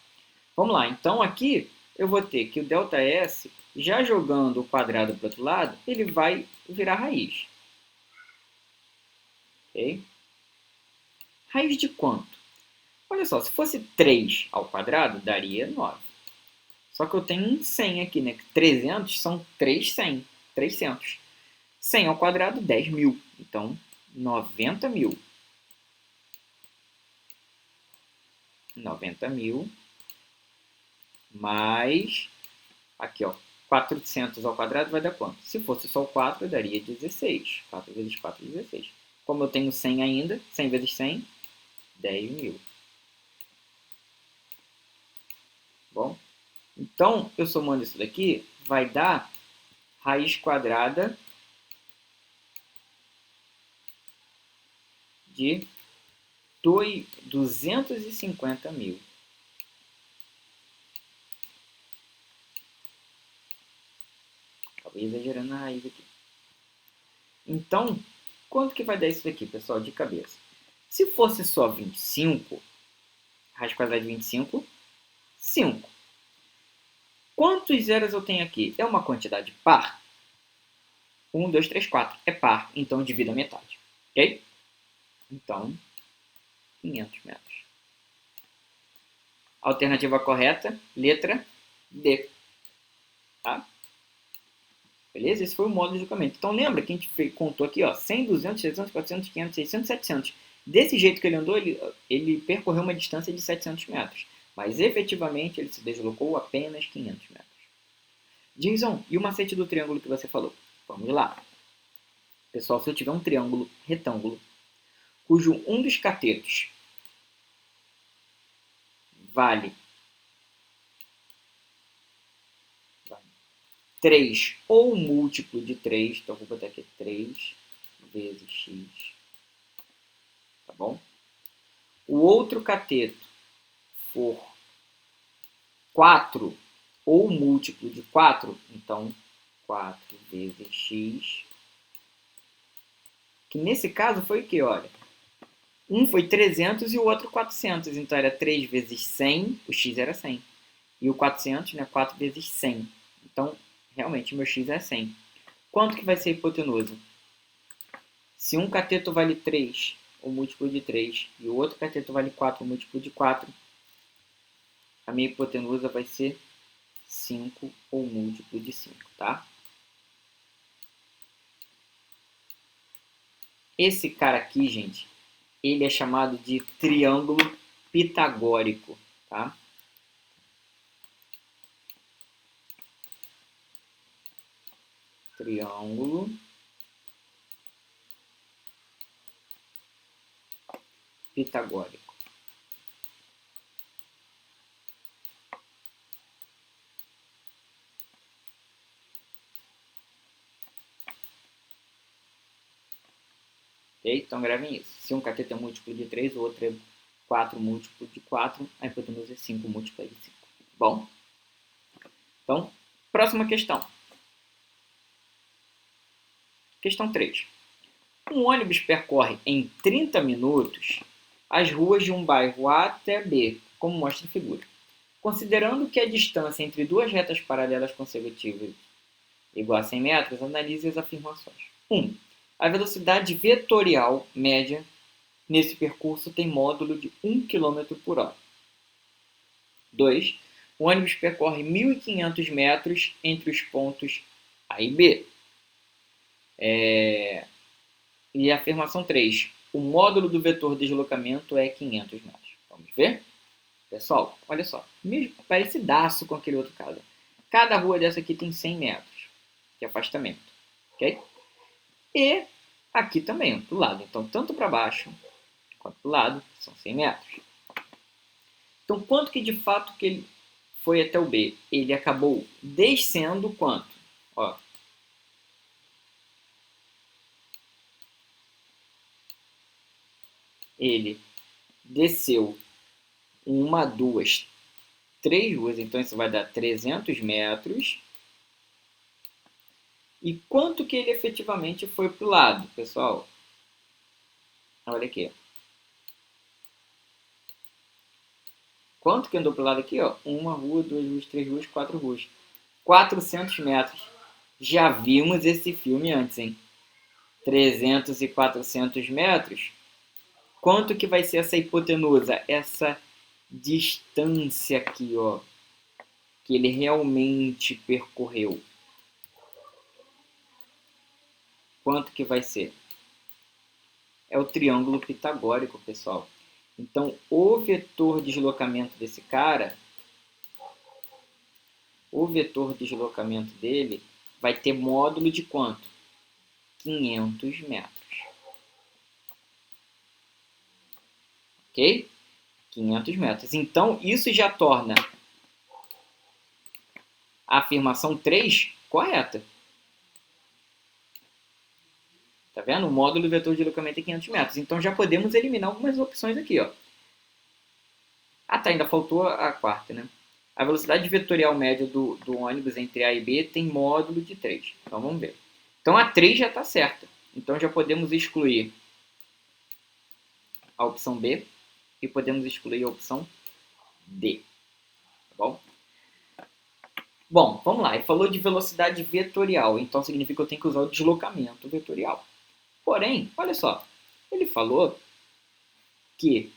Vamos lá, então aqui eu vou ter que o ΔS, já jogando o quadrado para o outro lado, ele vai virar raiz. Ok? Raiz de quanto? Olha só, se fosse 3 ao quadrado, daria 9. Só que eu tenho um 100 aqui, né? 300 são 300. 300. 100 ao quadrado, 10 mil. Então, 90 mil. 90 mil mais, aqui ó, 400 ao quadrado vai dar quanto? Se fosse só o 4, daria 16. 4 vezes 4, 16. Como eu tenho 100 ainda, 100 vezes 100, 10 mil. Bom, então, eu somando isso daqui, vai dar raiz quadrada de 250 mil. Acabei exagerando na raiz aqui. Então, quanto que vai dar isso daqui, pessoal, de cabeça? Se fosse só 25, raiz quadrada de 25, 5. Quantos zeros eu tenho aqui? É uma quantidade par? 1, 2, 3, 4. É par, então divida a metade. Ok? Então, 500 metros. Alternativa correta, letra D. Tá? Beleza? Esse foi o modo de deslocamento. Então lembra que a gente contou aqui, ó, 100, 200, 300, 400, 500, 600, 700. Desse jeito que ele andou, ele percorreu uma distância de 700 metros. Mas efetivamente ele se deslocou apenas 500 metros. Jason, e o macete do triângulo que você falou? Vamos lá. Pessoal, se eu tiver um triângulo retângulo, cujo um dos catetos vale 3 ou múltiplo de 3, então vou botar aqui 3 vezes x, tá bom? O outro cateto for 4 ou múltiplo de 4, então 4 vezes x, que nesse caso foi o que, olha? Um foi 300 e o outro 400, então era 3 vezes 100, o x era 100. E o 400, né, 4 vezes 100. Então, realmente, meu x é 100. Quanto que vai ser a hipotenusa? Se um cateto vale 3, o múltiplo de 3, e o outro cateto vale 4, o múltiplo de 4, a minha hipotenusa vai ser 5, ou múltiplo de 5, tá? Esse cara aqui, gente, ele é chamado de triângulo pitagórico, tá? Triângulo pitagórico. Ok? Então gravem isso. Se um cateto é múltiplo de 3, o outro é 4 múltiplo de 4, a hipotenusa é 5 múltiplo de 5. Bom? Então, próxima questão. Questão 3. Um ônibus percorre em 30 minutos as ruas de um bairro A até B, como mostra a figura. Considerando que a distância entre duas retas paralelas consecutivas é igual a 100 metros, analise as afirmações. 1. A velocidade vetorial média nesse percurso tem módulo de 1 km por hora. 2. O ônibus percorre 1.500 metros entre os pontos A e B. E a afirmação 3. O módulo do vetor de deslocamento é 500 metros. Vamos ver? Pessoal, olha só. Mesmo parecidaço com aquele outro caso. Cada rua dessa aqui tem 100 metros de afastamento. Ok? E aqui também, do lado. Então, tanto para baixo quanto para o lado, são 100 metros. Então, quanto que de fato que ele foi até o B? Ele acabou descendo quanto? Ó. Ele desceu 1, 2, 3 ruas, então isso vai dar 300 metros. E quanto que ele efetivamente foi para o lado, pessoal? Olha aqui. Quanto que andou para o lado aqui? Ó? 1 rua, 2 ruas, 3 ruas, 4 ruas. 400 metros. Já vimos esse filme antes, hein? 300 e 400 metros. Quanto que vai ser essa hipotenusa? Essa distância aqui, ó, que ele realmente percorreu. Quanto que vai ser? É o triângulo pitagórico, pessoal. Então, o vetor de deslocamento desse cara, o vetor de deslocamento dele vai ter módulo de quanto? 500 metros. Ok? 500 metros. Então, isso já torna a afirmação 3 correta. Tá vendo? O módulo do vetor de deslocamento é 500 metros. Então, já podemos eliminar algumas opções aqui, ó. Ah, tá, ainda faltou a quarta, né? A velocidade vetorial média do ônibus entre A e B tem módulo de 3. Então, vamos ver. Então, a 3 já está certa. Então, já podemos excluir a opção B e podemos excluir a opção D. Tá bom? Bom, vamos lá. Ele falou de velocidade vetorial. Então, significa que eu tenho que usar o deslocamento vetorial. Porém, olha só. Ele falou que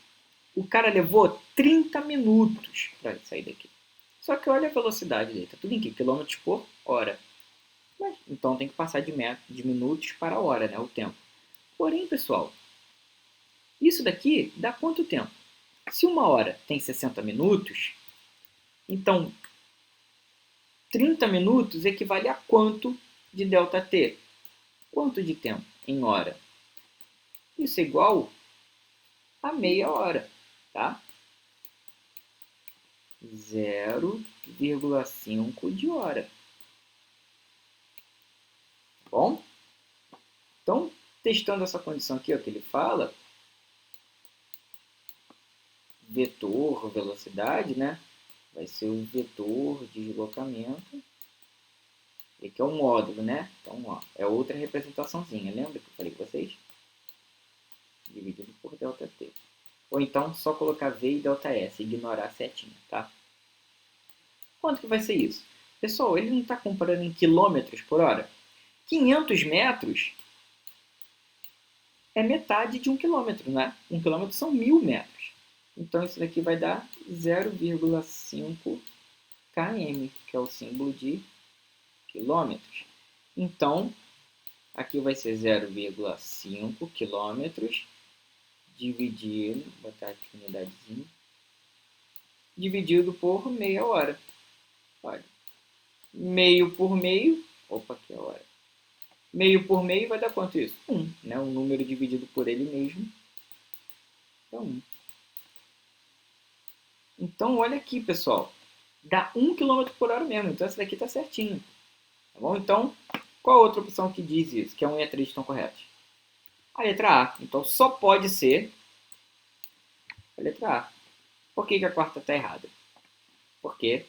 o cara levou 30 minutos para sair daqui. Só que olha a velocidade dele. Tá tudo em quilômetros por hora. Então tem que passar de minutos para hora, né? O tempo. Porém, pessoal, isso daqui dá quanto tempo? Se 1 hora tem 60 minutos, então 30 minutos equivale a quanto de ΔT? Quanto de tempo em hora? Isso é igual a meia hora, tá? 0,5 de hora. Tá bom? Então, testando essa condição aqui, ó, que ele fala, vetor, velocidade, né? Vai ser o vetor de deslocamento. E aqui é o módulo, né? Então, ó, é outra representaçãozinha. Lembra que eu falei com vocês? Dividido por ΔT. Ou então, só colocar V e ΔS, ignorar a setinha, tá? Quanto que vai ser isso? Pessoal, ele não está comparando em quilômetros por hora? 500 metros é metade de 1 quilômetro, né? 1 quilômetro são 1000 metros. Então, isso daqui vai dar 0,5 km, que é o símbolo de quilômetros. Então, aqui vai ser 0,5 quilômetros dividido, vou botar aqui unidadezinha, dividido por meia hora. Olha, meio por meio, opa, aqui é a hora. Meio por meio vai dar quanto isso? 1, né? Um número dividido por ele mesmo é 1. Então, olha aqui, pessoal. Dá 1 km por hora mesmo. Então, essa daqui está certinho. Tá bom? Então, qual a outra opção que diz isso? Que é 1 e a 3 estão corretos? A letra A. Então, só pode ser a letra A. Por que a quarta está errada? Porque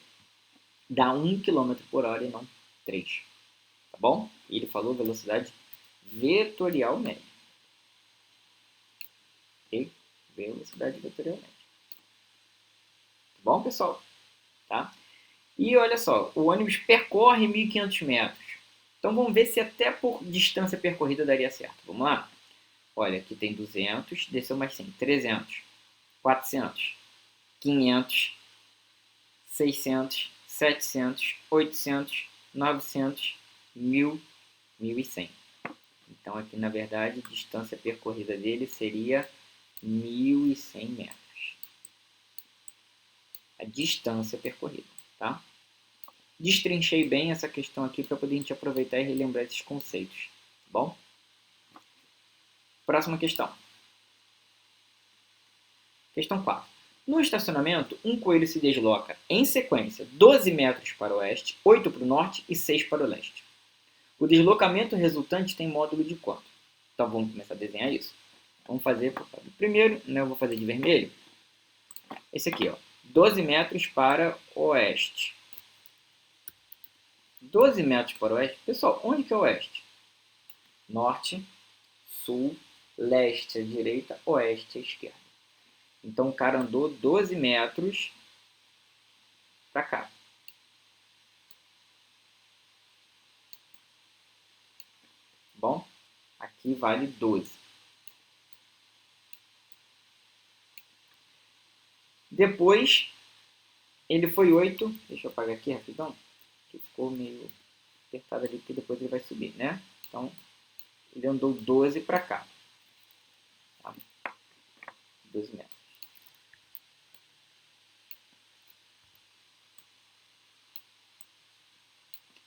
dá 1 km por hora e não 3. Tá bom? E ele falou velocidade vetorial média. Ok? Velocidade vetorial média. Tá bom, pessoal? Tá? E olha só, o ônibus percorre 1.500 metros. Então vamos ver se até por distância percorrida daria certo. Vamos lá? Olha, aqui tem 200, desceu mais 100, 300, 400, 500, 600, 700, 800, 900, 1.000, 1.100. Então, aqui, na verdade, a distância percorrida dele seria 1.100 metros. A distância percorrida, tá? Destrinchei bem essa questão aqui para poder a gente aproveitar e relembrar esses conceitos, tá bom? Próxima questão. Questão 4. No estacionamento, um coelho se desloca em sequência 12 metros para o oeste, 8 para o norte e 6 para o leste. O deslocamento resultante tem módulo de quanto? Então vamos começar a desenhar isso. Vamos fazer primeiro, né, eu vou fazer de vermelho. Esse aqui, ó, 12 metros para o oeste. 12 metros para o oeste. Pessoal, onde que é o oeste? Norte, sul, leste à direita, oeste à esquerda. Então o cara andou 12 metros para cá. Bom, aqui vale 12. Depois, ele foi 8. Deixa eu apagar aqui rapidão. Que ficou meio apertado ali, porque depois ele vai subir, né? Então, ele andou 12 para cá. Tá? 12 metros.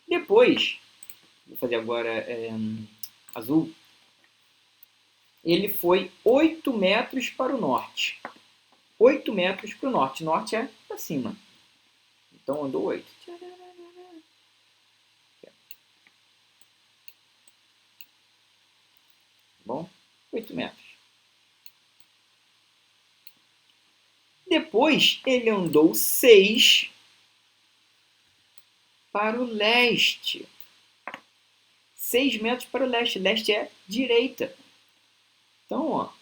Depois, vou fazer agora azul. Ele foi 8 metros para o norte. 8 metros para o norte. Norte é para cima. Então, andou 8. Bom, 8 metros. Depois, ele andou 6 para o leste. 6 metros para o leste. Leste é direita. Então, ó,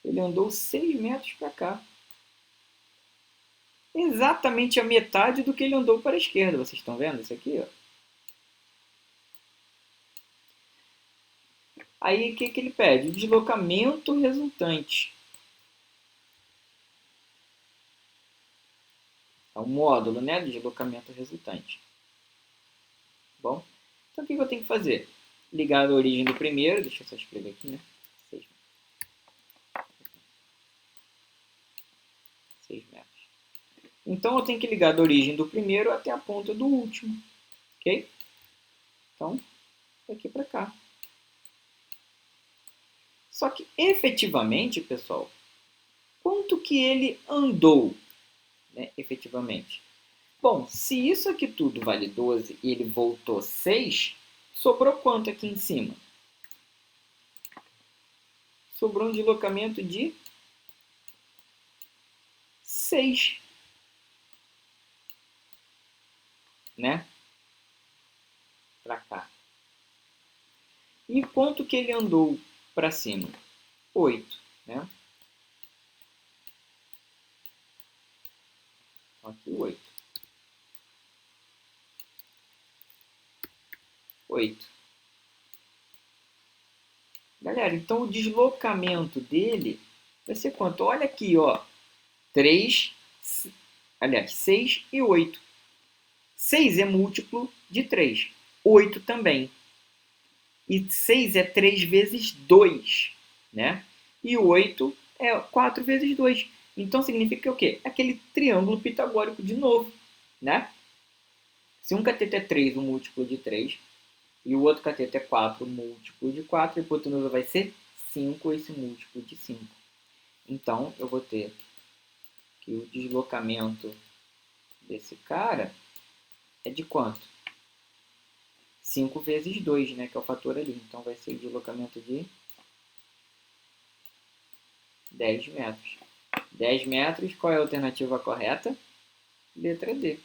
ele andou 6 metros para cá. Exatamente a metade do que ele andou para a esquerda. Vocês estão vendo isso aqui? Ó? Aí, o que ele pede? O deslocamento resultante. É um módulo, né? De deslocamento resultante. Bom, então o que eu tenho que fazer? Ligar a origem do primeiro. Deixa eu só escrever aqui, né? 6 metros. Então, eu tenho que ligar da origem do primeiro até a ponta do último. Ok? Então, daqui para cá. Só que, efetivamente, pessoal, quanto que ele andou, né, efetivamente? Bom, se isso aqui tudo vale 12 e ele voltou 6, sobrou quanto aqui em cima? Sobrou um deslocamento de 6. Né? Para cá. E quanto que ele andou para cima? 8, né? Aqui 8. 8. Galera, então o deslocamento dele vai ser quanto? Olha aqui, ó. 3, aliás, 6 e 8. 6 é múltiplo de 3. 8 também. E 6 é 3 vezes 2, né? E 8 é 4 vezes 2. Então significa o quê? Aquele triângulo pitagórico de novo, né? Se um cateto é 3, um múltiplo de 3, e o outro cateto é 4, um múltiplo de 4, a hipotenusa vai ser 5, esse múltiplo de 5. Então, eu vou ter que o deslocamento desse cara é de quanto? 5 vezes 2, né, que é o fator ali. Então, vai ser o deslocamento de 10 metros. 10 metros, qual é a alternativa correta? Letra D.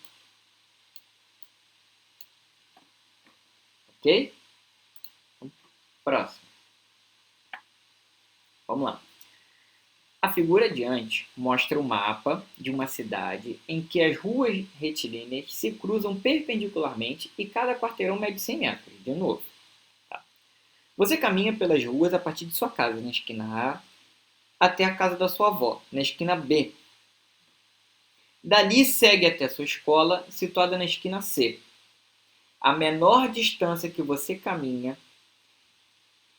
Ok? Próximo. Vamos lá. A figura adiante mostra o mapa de uma cidade em que as ruas retilíneas se cruzam perpendicularmente e cada quarteirão mede 100 metros. De novo. Tá? Você caminha pelas ruas a partir de sua casa, na esquina A, até a casa da sua avó, na esquina B. Dali segue até sua escola, situada na esquina C. a menor distância que você caminha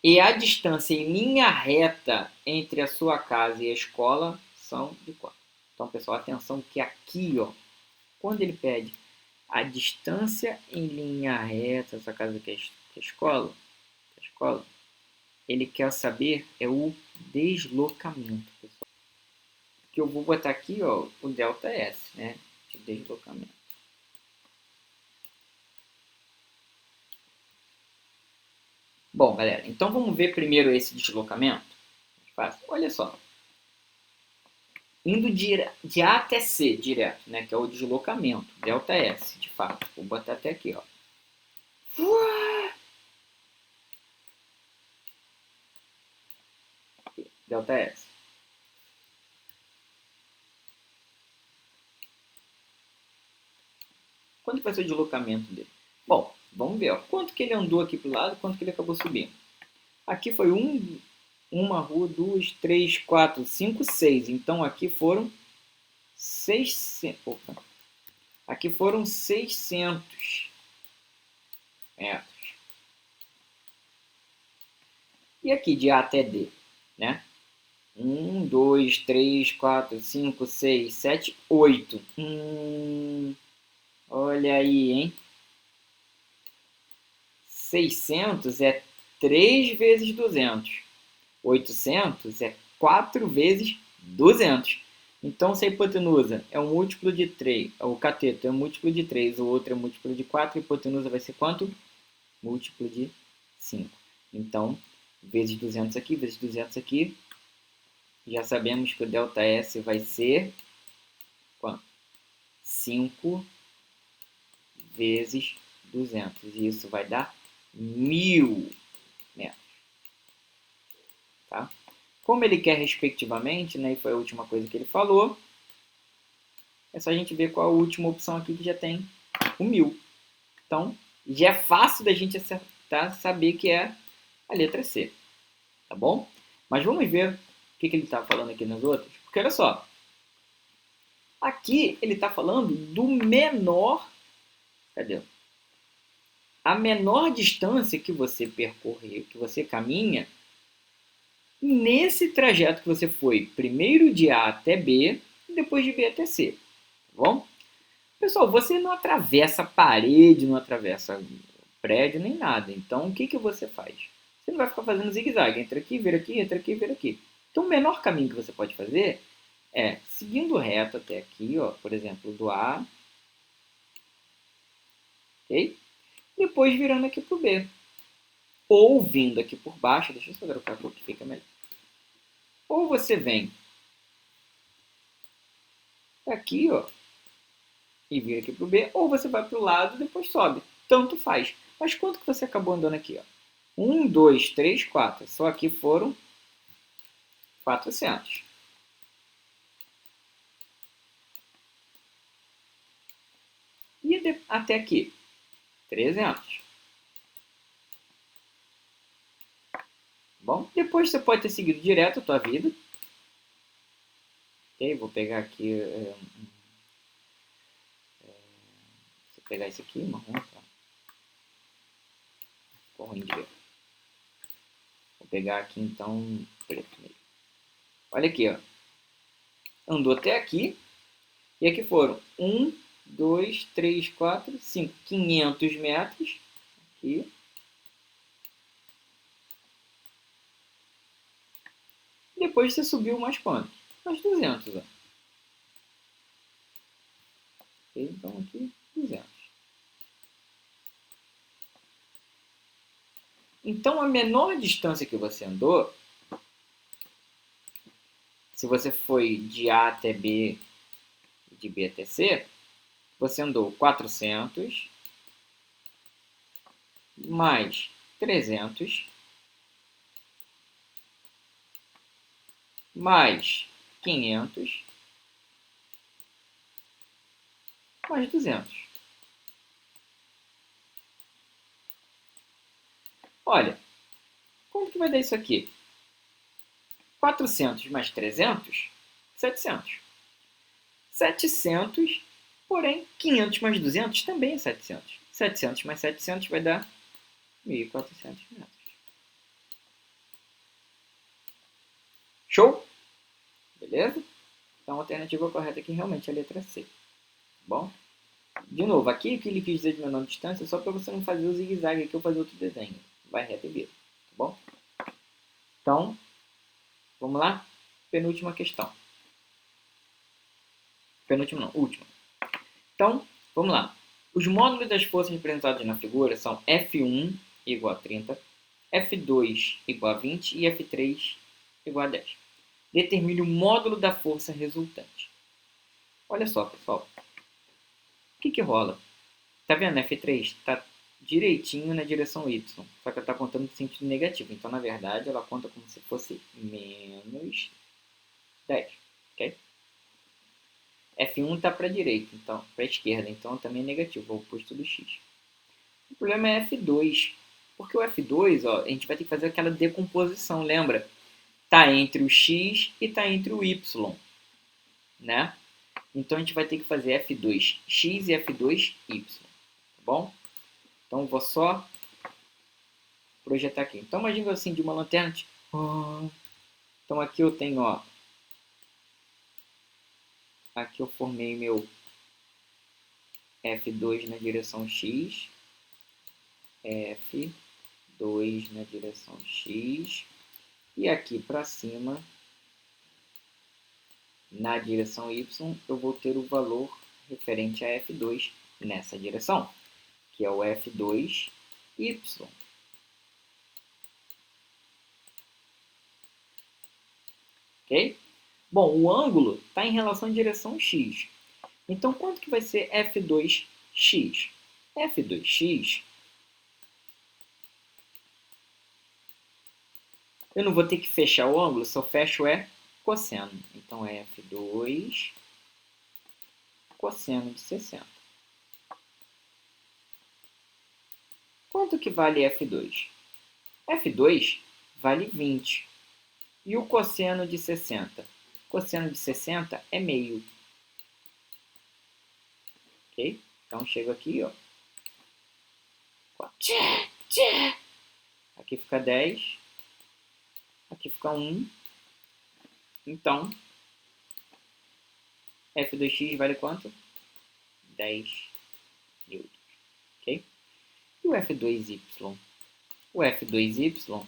e a distância em linha reta entre a sua casa e a escola são de quanto? Então, pessoal, atenção que aqui, ó, quando ele pede a distância em linha reta, essa casa aqui é a escola, ele quer saber é o deslocamento, pessoal. Que eu vou botar aqui, ó, o ΔS, né, de deslocamento. Bom, galera, então vamos ver primeiro esse deslocamento. Olha só. Indo de A até C direto, né, que é o deslocamento, ΔS, de fato. Vou botar até aqui, ó. ΔS. Quanto vai ser o deslocamento dele? Bom, vamos ver, ó. Quanto que ele andou aqui para o lado, quanto que ele acabou subindo. Aqui foi uma rua, 2, 3, 4, 5, 6. Então aqui foram 600. Opa. Aqui foram 600 metros. E aqui de A até D, né? 1, 2, 3, 4, 5, 6, 7, 8. Olha aí, hein? 600 é 3 vezes 200. 800 é 4 vezes 200. Então, se a hipotenusa é um múltiplo de 3, o cateto é um múltiplo de 3, o outro é um múltiplo de 4, a hipotenusa vai ser quanto? Múltiplo de 5. Então, vezes 200 aqui, vezes 200 aqui, já sabemos que o ΔS vai ser quanto? 5 vezes 200. E isso vai dar 1000 metros. Tá? Como ele quer respectivamente, né, e foi a última coisa que ele falou, é só a gente ver qual a última opção aqui que já tem o 1000. Então, já é fácil da gente acertar, saber que é a letra C. Tá bom? Mas vamos ver o que ele está falando aqui nas outras. Porque olha só, aqui ele está falando do menor... Cadê? A menor distância que você percorrer, que você caminha, nesse trajeto que você foi primeiro de A até B e depois de B até C. Tá bom? Pessoal, você não atravessa a parede, não atravessa prédio nem nada. Então, o que você faz? Você não vai ficar fazendo zigue-zague. Entra aqui, vira aqui, entra aqui, vira aqui. Então, o menor caminho que você pode fazer é seguindo reto até aqui, ó, por exemplo, do A. Ok? Depois virando aqui para o B. Ou vindo aqui por baixo. Deixa eu só trocar a cor que fica melhor. Ou você vem aqui, ó, e vira aqui para o B, ou você vai para o lado e depois sobe. Tanto faz. Mas quanto que você acabou andando aqui? Ó? 1, 2, 3, 4. Só aqui foram 400. E até aqui? 300. Bom, depois você pode ter seguido direto a tua vida. Ok, vou pegar aqui... Vou pegar esse aqui, marrom, tá? Ficou ruim de ver. Vou pegar aqui, então, preto mesmo. Olha aqui, ó. Andou até aqui. E aqui foram 1, 2, 3, 4, 5. 500 metros. Aqui. Depois você subiu mais quanto? Mais 200, ó. Então aqui, 200. Então a menor distância que você andou, se você foi de A até B, de B até C, você andou 400 mais 300 mais 500 mais 200. Olha, como que vai dar isso aqui? 400 mais 300, 700. 700, porém 500 mais 200 também é 700. 700 mais 700 vai dar 1.400 metros. Show? Beleza? Então a alternativa correta aqui realmente é a letra C. Tá bom? De novo, aqui o que ele quis dizer de menor distância é só para você não fazer o zigue-zague aqui ou fazer outro desenho. Vai reto e vira. Tá bom? Então, vamos lá? Penúltima questão. Penúltima não, última. Então, vamos lá. Os módulos das forças representados na figura são F1 igual a 30, F2 igual a 20 e F3 igual a 10. Determine o módulo da força resultante. Olha só, pessoal. O que rola? Tá vendo? F3 está direitinho na direção Y, só que ela está contando no sentido negativo. Então, na verdade, ela conta como se fosse menos 10. Ok? F1 está para a direita, então, para a esquerda, então também é negativo, é o oposto do x. O problema é F2, porque o F2, ó, a gente vai ter que fazer aquela decomposição, lembra? Está entre o x e está entre o y, né? Então, a gente vai ter que fazer F2x e F2y, tá bom? Então, vou só projetar aqui. Então, imagina assim, de uma lanterna. Então, aqui eu tenho, ó. Aqui eu formei meu F2 na direção x. F2 na direção x. E aqui para cima, na direção y, eu vou ter o valor referente a F2 nessa direção, que é o F2y. Ok? Bom, o ângulo está em relação à direção x. Então, quanto que vai ser F2x? F2x, eu não vou ter que fechar o ângulo, se eu fecho é cosseno. Então, é F2 cosseno de 60. Quanto que vale F2? F2 vale 20. E o cosseno de 60? Cosseno de 60 é meio. Ok? Então, chego aqui, ó. Aqui fica 10. Aqui fica 1. Então, F2x vale quanto? 10 newtons. Ok? E o F2y? O F2y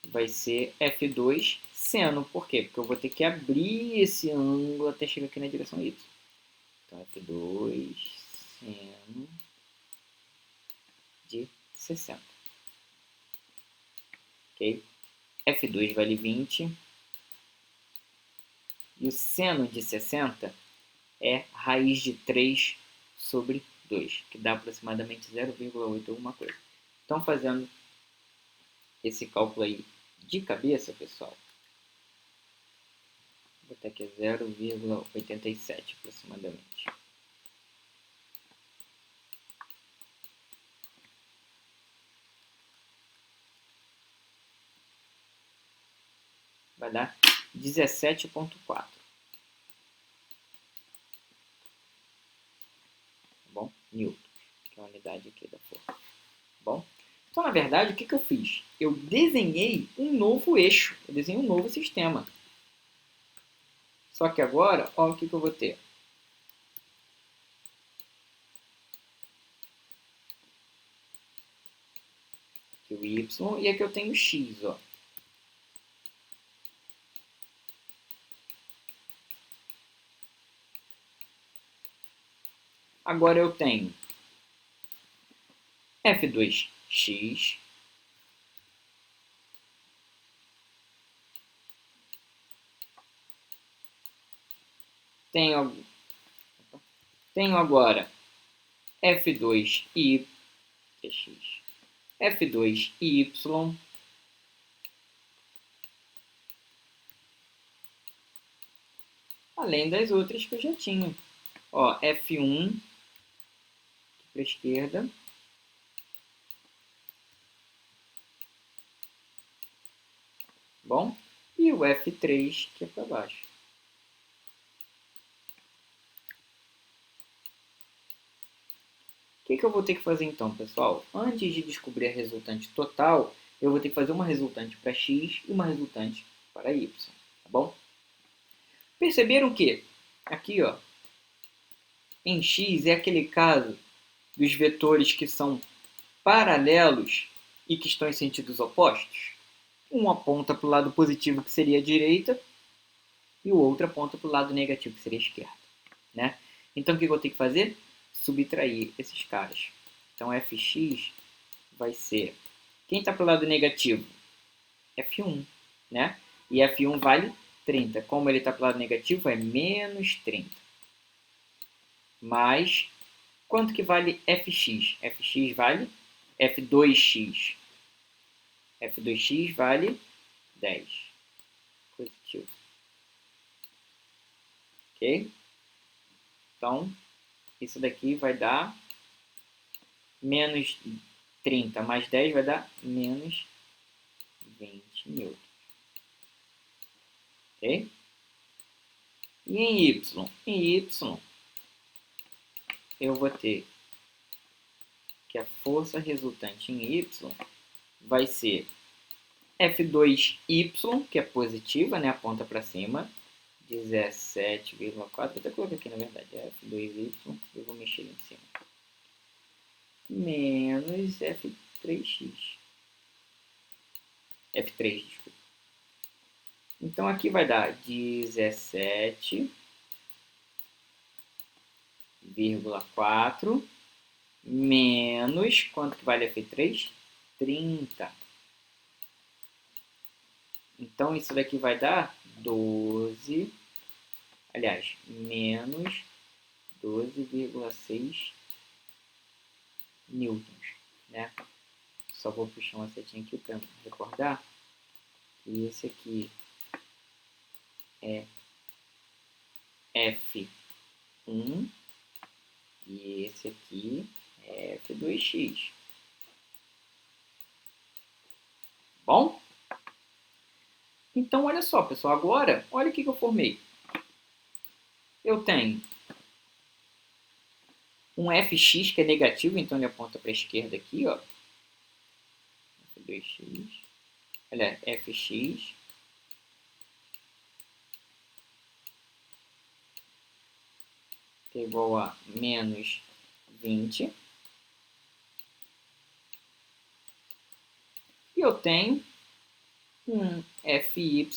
vai ser F2 seno. Por quê? Porque eu vou ter que abrir esse ângulo até chegar aqui na direção y. Então, F2 seno de 60. Ok? F2 vale 20. E o seno de 60 é raiz de 3 sobre 2, que dá aproximadamente 0,8 alguma coisa. Então, fazendo esse cálculo aí de cabeça, pessoal, vou botar aqui 0,87 aproximadamente. Vai dar 17,4. Bom, newton, que é a unidade aqui da força. Bom, então na verdade o que eu fiz? Eu desenhei um novo eixo, eu desenhei um novo sistema. Só que agora, olha o que eu vou ter. Aqui o y e aqui eu tenho o x, ó. Agora eu tenho F2x tenho agora F2y F2y além das outras que eu já tinha. Ó, F1 para a esquerda. Bom, e o F3 que é para baixo. que eu vou ter que fazer então, pessoal? Antes de descobrir a resultante total, eu vou ter que fazer uma resultante para x e uma resultante para y, tá bom? Perceberam que aqui, ó, em x é aquele caso dos vetores que são paralelos e que estão em sentidos opostos? Um aponta para o lado positivo, que seria a direita, e o outro aponta para o lado negativo, que seria a esquerda, né? Então, o que eu vou ter que fazer? Subtrair esses caras. Então, fx vai ser... Quem está para o lado negativo? F1, né? E F1 vale 30. Como ele está para o lado negativo, é menos 30. Mais, quanto que vale Fx? Fx vale F2x. F2x vale 10. Positivo. Ok? Então, isso daqui vai dar menos 30 mais 10 vai dar menos 20 newtons. Ok? E em y? Em y, eu vou ter que a força resultante em y vai ser F2y, que é positiva, né? Aponta para cima, 17,4. Vou até colocar aqui, na verdade, F2y, eu vou mexer em cima. Menos F3x. F3, desculpa. Então, aqui vai dar 17,4 menos, quanto que vale F3? 30. Então, isso daqui vai dar 12, aliás, menos 12,6 newtons, né? Só vou puxar uma setinha aqui para recordar que esse aqui é F1 e esse aqui é F2x. Bom? Então, olha só, pessoal. Agora, olha o que eu formei. Eu tenho um Fx que é negativo, então ele aponta para a esquerda aqui, ó. F2x. Olha, Fx que é igual a menos 20. E eu tenho um Fy,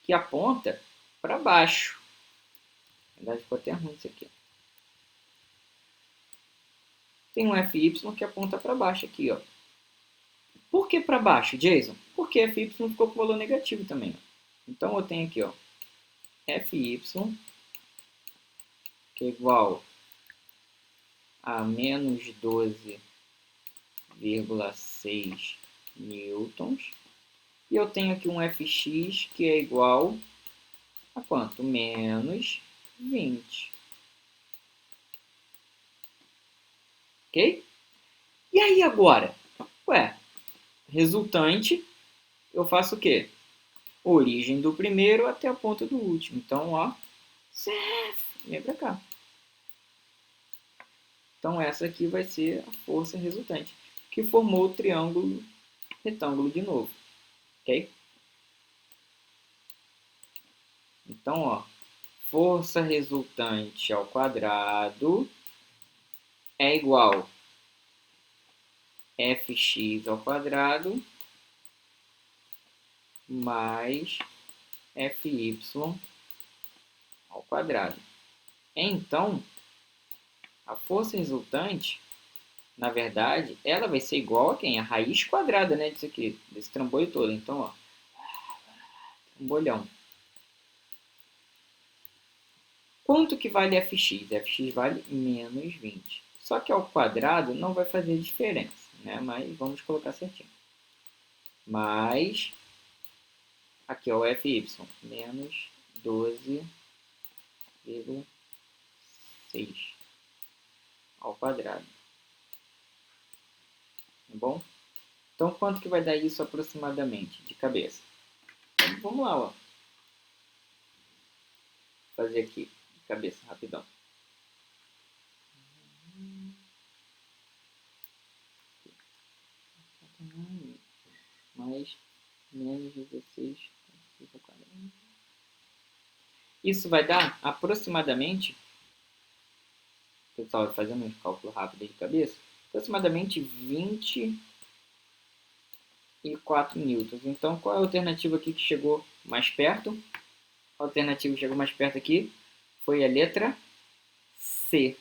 que aponta para baixo. Na verdade, ficou até ruim isso aqui. Tem um Fy que aponta para baixo aqui, ó. Por que para baixo, Jason? Porque Fy ficou com valor negativo também. Ó. Então, eu tenho aqui, ó, Fy, que é igual a menos 12,6 newtons. E eu tenho aqui um Fx que é igual a quanto? Menos 20. Ok? E aí agora? Ué, resultante, eu faço o quê? Origem do primeiro até a ponta do último. Então, ó, vem pra cá. Então, essa aqui vai ser a força resultante, que formou o triângulo retângulo de novo. Ok? Então, ó, força resultante ao quadrado é igual a Fx ao quadrado mais Fy ao quadrado. Então, a força resultante, na verdade, ela vai ser igual a quem? A raiz quadrada, né, disso aqui, desse trambolho todo. Então, ó, trambolhão. Quanto que vale Fx? Fx vale menos 20. Só que ao quadrado não vai fazer diferença, né? Mas vamos colocar certinho. Mais, aqui é o Fy, menos 12,6 ao quadrado. Tá bom? Então, quanto que vai dar isso aproximadamente, de cabeça? Então, vamos lá, ó. Vou fazer aqui, de cabeça, rapidão. mais menos 16 ao quadrado. Isso vai dar aproximadamente, pessoal, fazendo um cálculo rápido de cabeça, aproximadamente 24 newtons. Então, qual é a alternativa aqui que chegou mais perto? A alternativa que chegou mais perto aqui foi a letra C.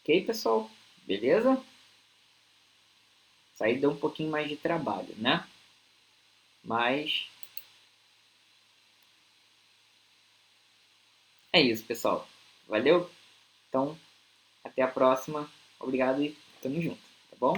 Ok, pessoal? Beleza? Isso aí deu um pouquinho mais de trabalho, né? Mas é isso, pessoal. Valeu? Então, até a próxima. Obrigado e tamo junto, tá bom?